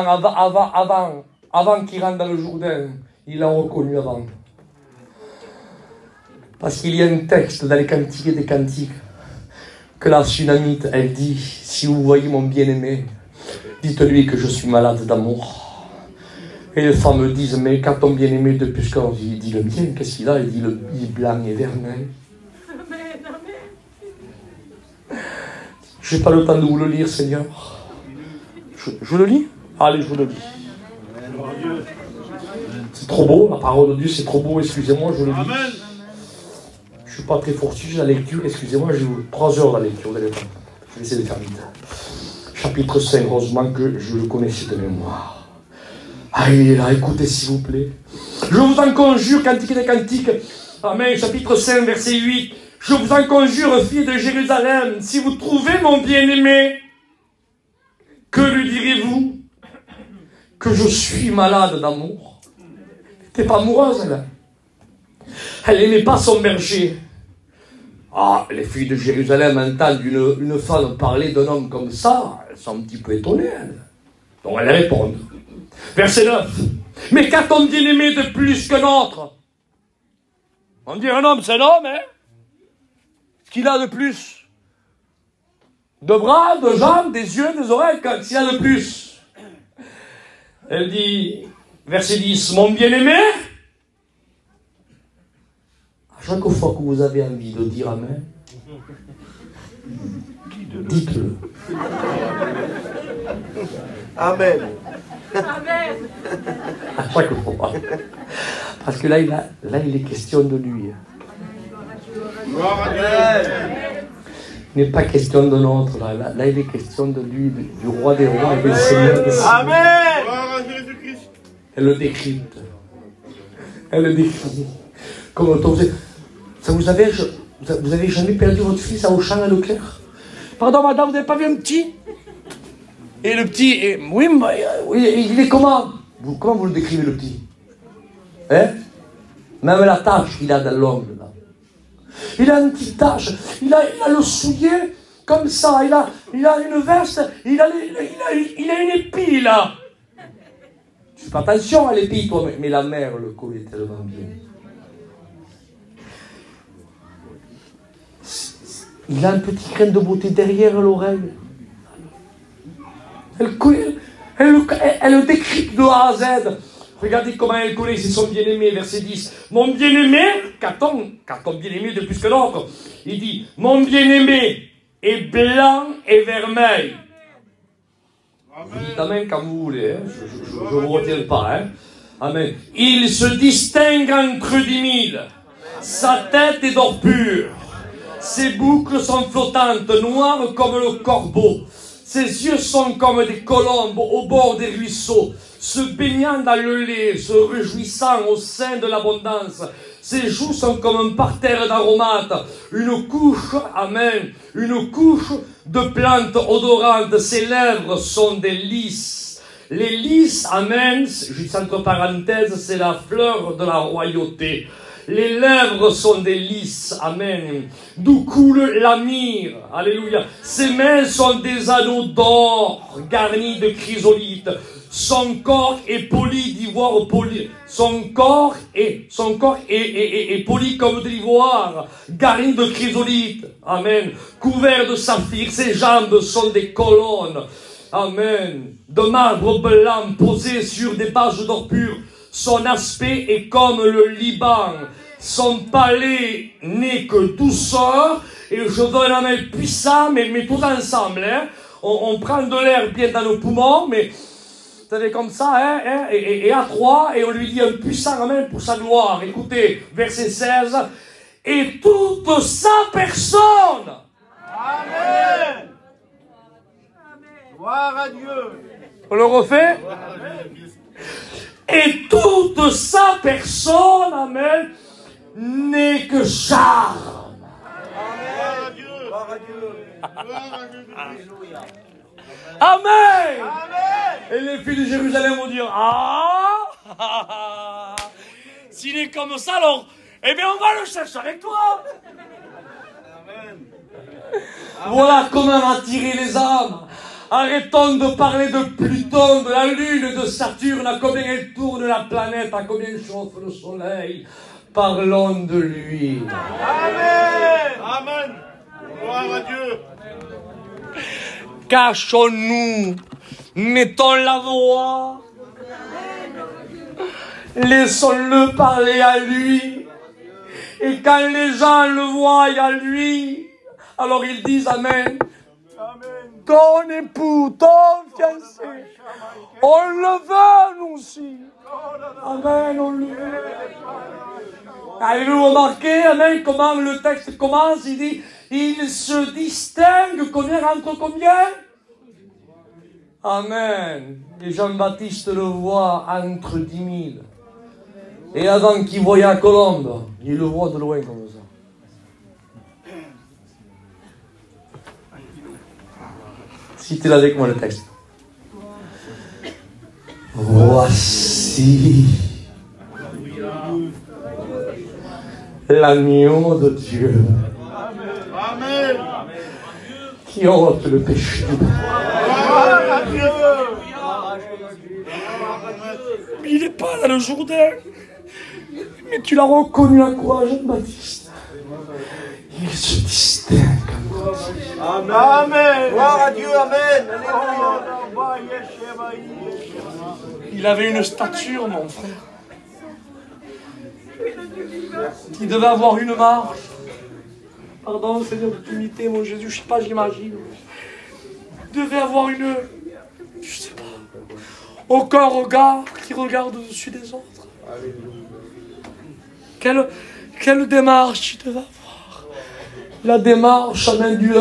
avant qu'il rentre dans le Jourdain, il l'a reconnu avant. Parce qu'il y a un texte dans les Cantiques des Cantiques, que la Sunamite, elle dit, si vous voyez mon bien-aimé, dites-lui que je suis malade d'amour. Et les femmes disent, mais quand ton bien-aimé depuis quand il dit le mien, qu'est-ce qu'il a? Il dit, il est blanc et vermeil. Amen, amen. Je n'ai pas le temps de vous le lire, Seigneur. Je le lis? Allez, je le lis. C'est trop beau, la parole de Dieu, c'est trop beau, excusez-moi, je le lis. Amen. Je ne suis pas très fortuit, la lecture, excusez-moi, j'ai 3 heures la lecture, vous allez voir. Je vais essayer de faire vite. Chapitre 5, heureusement que je le connaissais de mémoire. Ah, il est là, écoutez s'il vous plaît. Je vous en conjure, Cantique des Cantiques, Amen, chapitre 5, verset 8. Je vous en conjure, filles de Jérusalem, si vous trouvez mon bien-aimé, que lui direz-vous? Que je suis malade d'amour. Elle n'était pas amoureuse, elle. Elle n'aimait pas son berger. Ah, les filles de Jérusalem entendent une femme parler d'un homme comme ça, elles sont un petit peu étonnées, elles. Donc elles répondent. Verset 9. Mais qu'a-t-on bien-aimé de plus que notre? On dit un homme, c'est un homme, hein? Qu'il a de plus? De bras, de jambes, des yeux, des oreilles, qu'est-ce qu'il a de plus? Elle dit, verset 10, mon bien-aimé, à chaque fois que vous avez envie de dire Amen, dites-le. Amen. Amen. À chaque fois. Parce que là, il est question de lui. Gloire à Dieu. Il n'est pas question de notre, là il est question de lui, du roi des rois et des seigneurs des seigneurs. Amen. Gloire à Jésus-Christ. Elle le décrypte. Elle le décrit. Comme autant, vous avez jamais perdu votre fils à Auchan à Leclerc? Pardon madame, vous n'avez pas vu un petit? Et le petit, oui, il est comment? Comment vous le décrivez le petit? Hein? Même la tache qu'il a dans l'ongle là. Il a une petite tache, il a le soulier comme ça, il a une veste, il a une épée là. Tu fais attention à l'épée toi, mais la mère le connaît tellement bien. Il a un petit grain de beauté derrière l'oreille. Elle le décrypte de A à Z. Regardez comment elle connaît, c'est son bien-aimé, verset 10. Mon bien-aimé, qu'a-t-on bien-aimé de plus que l'autre? Il dit, mon bien-aimé est blanc et vermeil. Vous dites Amen quand vous voulez, hein? Je ne vous retiens pas. Hein? Amen. Il se distingue entre 10 000. Sa tête est d'or pur. Ses boucles sont flottantes, noires comme le corbeau. Ses yeux sont comme des colombes au bord des ruisseaux, se baignant dans le lait, se réjouissant au sein de l'abondance. Ses joues sont comme un parterre d'aromates, une couche, amen, une couche de plantes odorantes. Ses lèvres sont des lys. Les lys, amen, juste entre parenthèses, c'est la fleur de la royauté. Les lèvres sont des lys, amen, d'où coule la myrrhe, alléluia. Ses mains sont des anneaux d'or garnis de chrysolites. Son corps est poli d'ivoire poli. Son corps est poli comme de l'ivoire, garni de chrysolites, amen, couvert de saphir. Ses jambes sont des colonnes, amen, de marbre blanc posées sur des bases d'or pur. Son aspect est comme le Liban. Son palais n'est que douceur. Et je veux un amen puissant, mais tous ensemble. Hein. On prend de l'air bien dans nos poumons, mais vous savez comme ça, hein, et à 3, et on lui dit un puissant amen pour sa gloire. Écoutez, verset 16. Et toute sa personne. Amen. Gloire à Dieu. On le refait? Et toute sa personne, amen, n'est que charme. Gloire à Dieu. Gloire à Dieu. Gloire à Jésus-Christ. Amen. Amen. Et les filles de Jérusalem vont dire, ah, s'il est comme ça, alors, eh bien, on va le chercher avec toi. Amen. Voilà comment attirer les âmes. Arrêtons de parler de Pluton, de la Lune, de Saturne, à combien elle tourne la planète, à combien chauffe le soleil. Parlons de lui. Amen. Amen. Gloire à Dieu. Cachons-nous, mettons la voix, laissons-le parler à lui. Et quand les gens le voient à lui, alors ils disent Amen. ton époux, ton fiancé. On le veut, nous aussi. Amen, on le veut. Avez-vous remarqué, amen, comment le texte commence? Il dit, il se distingue combien entre combien? Amen. Et Jean-Baptiste le voit entre 10 000. Et avant qu'il voie la colombe, il le voit de loin comme ça. Citez-le avec moi le texte. Voici l'agneau de Dieu. Amen. Qui ôte le péché. Il n'est pas dans le Jourdain. Mais tu l'as reconnu à quoi, Jean-Baptiste? Il se distingue. Amen. Gloire à Dieu, amen. Il avait une stature, mon frère. Il devait avoir une marche. Pardon, Seigneur, de t'imiter, mon Jésus, je sais pas, j'imagine. Il devait avoir une... Je sais pas. Aucun regard qui regarde au-dessus des autres. Quelle démarche il devait avoir. La démarche, amen, du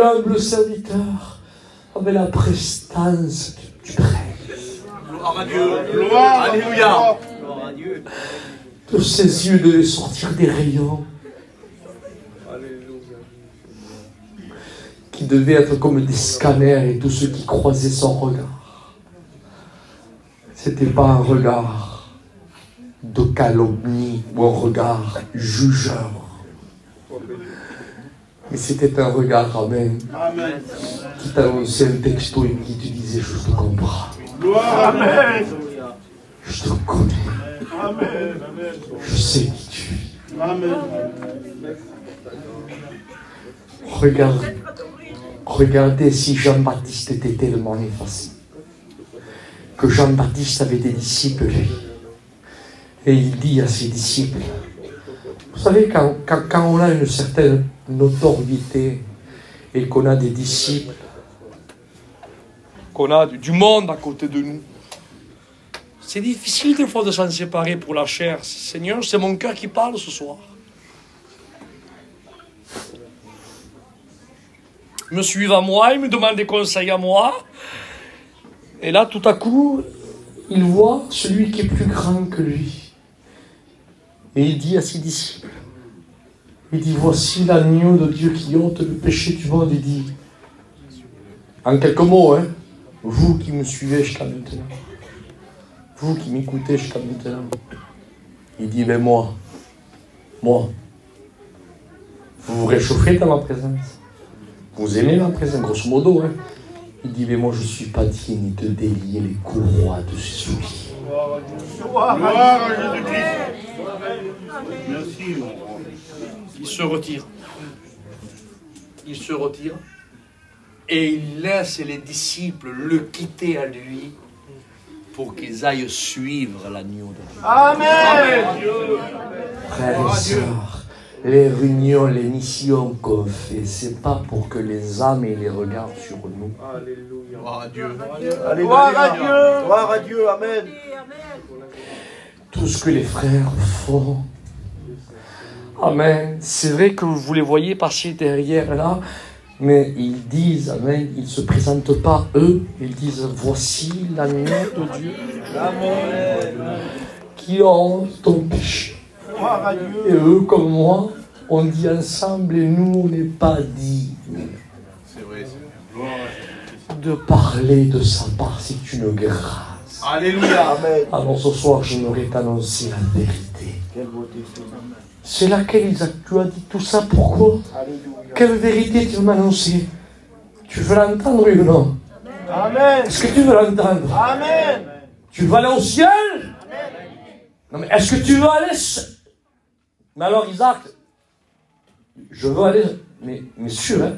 humble serviteur, avec la prestance du prêtre. Gloire à Dieu. Gloire. Alléluia. Gloire à Dieu. De ses yeux devaient sortir des rayons. Qui devaient être comme des scanners et tous ceux qui croisaient son regard. C'était pas un regard de calomnie ou un regard jugeur. Mais c'était un regard, amen, Amen. qui t'annonçait un texto et qui te disait, je te comprends. Gloire. Amen. Je te connais. Amen. Amen. Je sais qui tu es. Amen. Regardez si Jean-Baptiste était tellement effacé. Que Jean-Baptiste avait des disciples, lui. Et il dit à ses disciples, vous savez, quand on a une certaine notoriété et qu'on a des disciples, qu'on a du monde à côté de nous, c'est difficile des fois de s'en séparer pour la chair. Seigneur, c'est mon cœur qui parle ce soir. Ils me suivent à moi, ils me demandent des conseils à moi. Et là, tout à coup, il voit celui qui est plus grand que lui. Et il dit à ses disciples, il dit, voici l'agneau de Dieu qui ôte le péché du monde. Il dit, en quelques mots, hein, vous qui me suivez jusqu'à maintenant, vous qui m'écoutez jusqu'à maintenant, il dit, mais moi, vous vous réchauffez dans ma présence. Vous aimez ma présence, grosso modo, hein. Il dit, mais moi je ne suis pas digne de délier les courroies de ses souliers. Gloire à Jésus-Christ. Merci. Il se retire. Il se retire. Et il laisse les disciples le quitter à lui pour qu'ils aillent suivre l'agneau de Dieu. Amen. Frères et sœurs, les réunions, les missions qu'on fait, c'est pas pour que les âmes aient les regards sur nous. Alléluia. Gloire à Dieu. Gloire à Dieu. Gloire à Dieu. Amen. Tout ce que les frères font. Amen. C'est vrai que vous les voyez passer derrière là, mais ils disent, amen, ils ne se présentent pas eux, ils disent, voici l'agneau de Dieu. Amen. Qui ont ton péché. Gloire à Dieu. Et eux comme moi, on dit ensemble, et nous on n'est pas dignes C'est vrai, Seigneur. de parler de sa part, c'est une grâce. Alléluia. Amen. Alors ce soir, j'aimerais t'annoncer la vérité. Quelle beauté. C'est laquelle, Isaac, tu as dit tout ça, pourquoi? Alléluia. Quelle vérité tu veux m'annoncer? Tu veux l'entendre ou non? Amen. Est-ce que tu veux l'entendre? Amen. Tu veux aller au ciel? Non mais est-ce que tu veux aller? Mais alors Isaac, je veux aller, mais sûr, hein?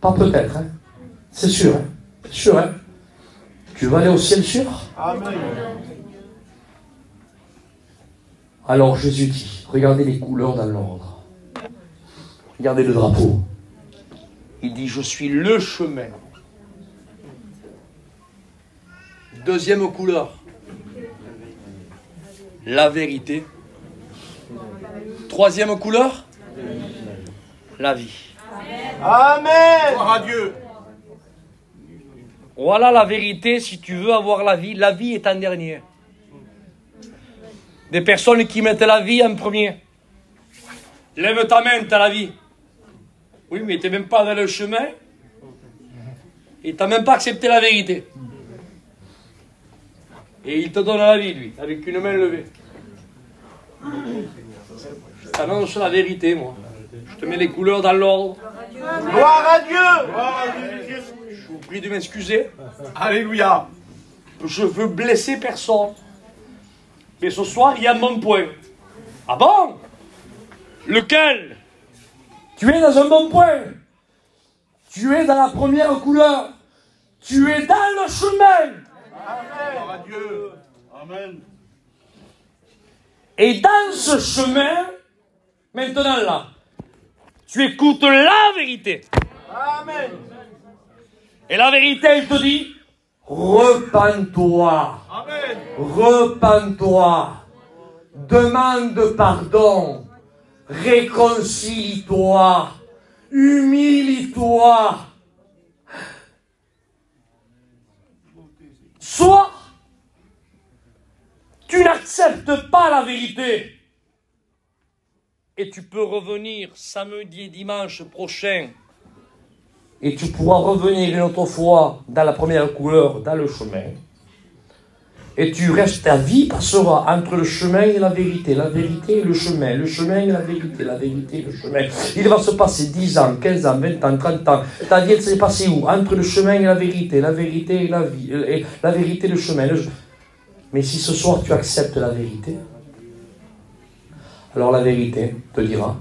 Pas peut-être, hein? C'est sûr, hein? C'est sûr, hein? Tu veux aller au ciel sûr? Amen. Alors Jésus dit, regardez les couleurs dans l'ordre. Regardez le drapeau. Il dit, je suis le chemin. Deuxième couleur, la vérité. Troisième couleur, la vie. Amen. Gloire à Dieu. Voilà la vérité, si tu veux avoir la vie est en dernier. Des personnes qui mettent la vie en premier. Lève ta main, t'as la vie. Oui, mais t'es même pas dans le chemin. Et t'as même pas accepté la vérité. Et il te donne la vie, lui, avec une main levée. Je t'annonce la vérité, moi. Je te mets les couleurs dans l'ordre. Gloire à Dieu. Gloire à Jésus-Christ. Je vous prie de m'excuser. Alléluia. Je veux blesser personne. Mais ce soir, il y a mon point. Ah bon? Lequel? Tu es dans un bon point. Tu es dans la première couleur. Tu es dans le chemin. Gloire à Dieu. Amen. Et dans ce chemin, maintenant là, tu écoutes la vérité. Amen. Et la vérité, elle te dit, repens-toi. Amen. Repens-toi. Demande pardon. Réconcilie-toi. Humilie-toi. Soit tu n'acceptes pas la vérité et tu peux revenir samedi et dimanche prochain et tu pourras revenir une autre fois dans la première couleur, dans le chemin. Et tu restes, ta vie passera entre le chemin et la vérité et le chemin et la vérité et le chemin. Il va se passer 10 ans, 15 ans, 20 ans, 30 ans. Ta vie, elle s'est passée où? Entre le chemin et la vérité et la vie, et la vérité et le chemin. Mais si ce soir tu acceptes la vérité, alors la vérité te dira,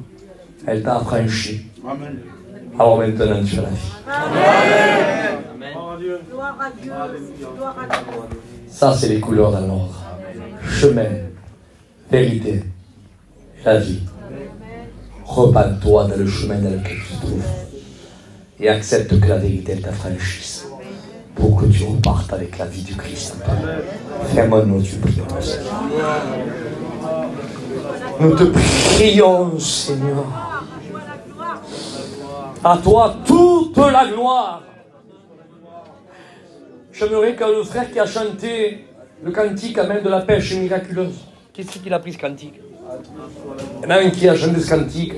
elle t'a affranchi. Amen. Alors maintenant tu as la vie. Amen. Gloire à Dieu. Gloire à Dieu. Ça, c'est les couleurs dans l'ordre. Chemin, vérité, la vie. Repens-toi dans le chemin dans lequel tu te trouves. Et accepte que la vérité t'affranchisse. Pour que tu repartes avec la vie du Christ. Ferme-nous, tu prions. Nous te prions, Seigneur. À toi toute la gloire. J'aimerais que le frère qui a chanté le cantique amène de la pêche miraculeuse. Qu'est-ce qu'il a pris ce cantique? Il y en a un qui a chanté ce cantique.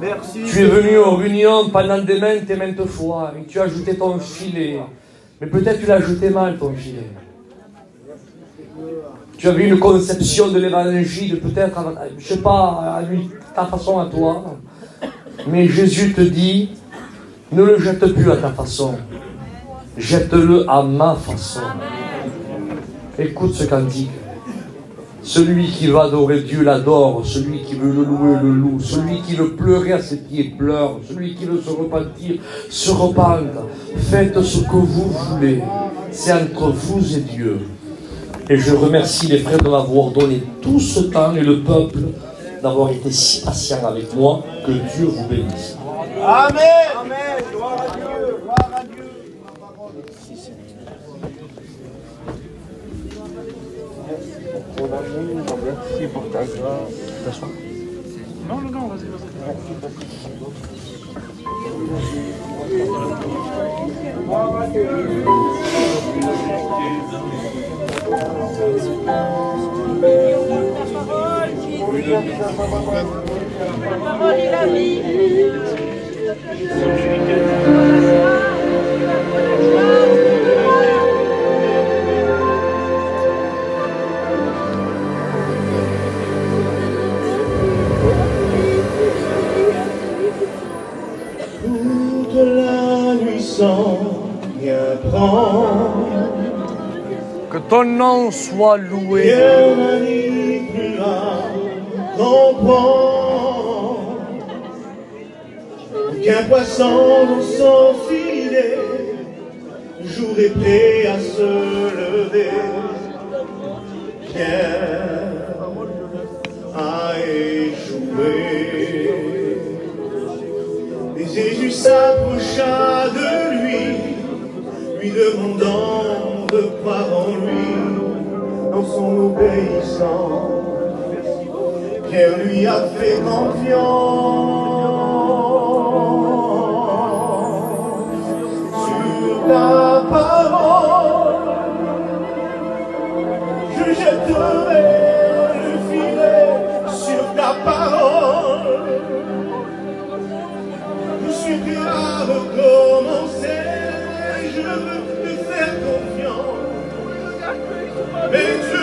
Merci. Tu es venu aux réunions pendant des maintes et maintes fois et tu as ajouté ton filet. Mais peut-être tu l'as ajouté mal ton filet. Tu avais une conception de l'évangile, peut-être, je ne sais pas, à lui, ta façon à toi. Mais Jésus te dit, ne le jette plus à ta façon. Jette-le à ma façon. Écoute ce cantique. Celui qui veut adorer Dieu l'adore. Celui qui veut le louer le loue. Celui qui veut pleurer à ses pieds pleure. Celui qui veut se repentir se repente. Faites ce que vous voulez. C'est entre vous et Dieu. Et je remercie les frères de m'avoir donné tout ce temps et le peuple d'avoir été si patient avec moi. Que Dieu vous bénisse. Amen. Amen. Gloire à Dieu. Gloire à Dieu. Merci pour ta grâce. Non, vas-y. La parole est la vie. Toute la nuit sans rien prendre, Que ton nom soit loué. rien n'arrive plus à comprendre. Qu'un poisson dans son filet, jour est prêt à se lever. Pierre a échoué. s'approcha de lui demandant de croire en lui dans son obéissance. Pierre lui a fait confiance sur ta parole. Je jetterai le filet sur ta parole. Je suis prêt à recommencer. Je veux te faire confiance. Mais tu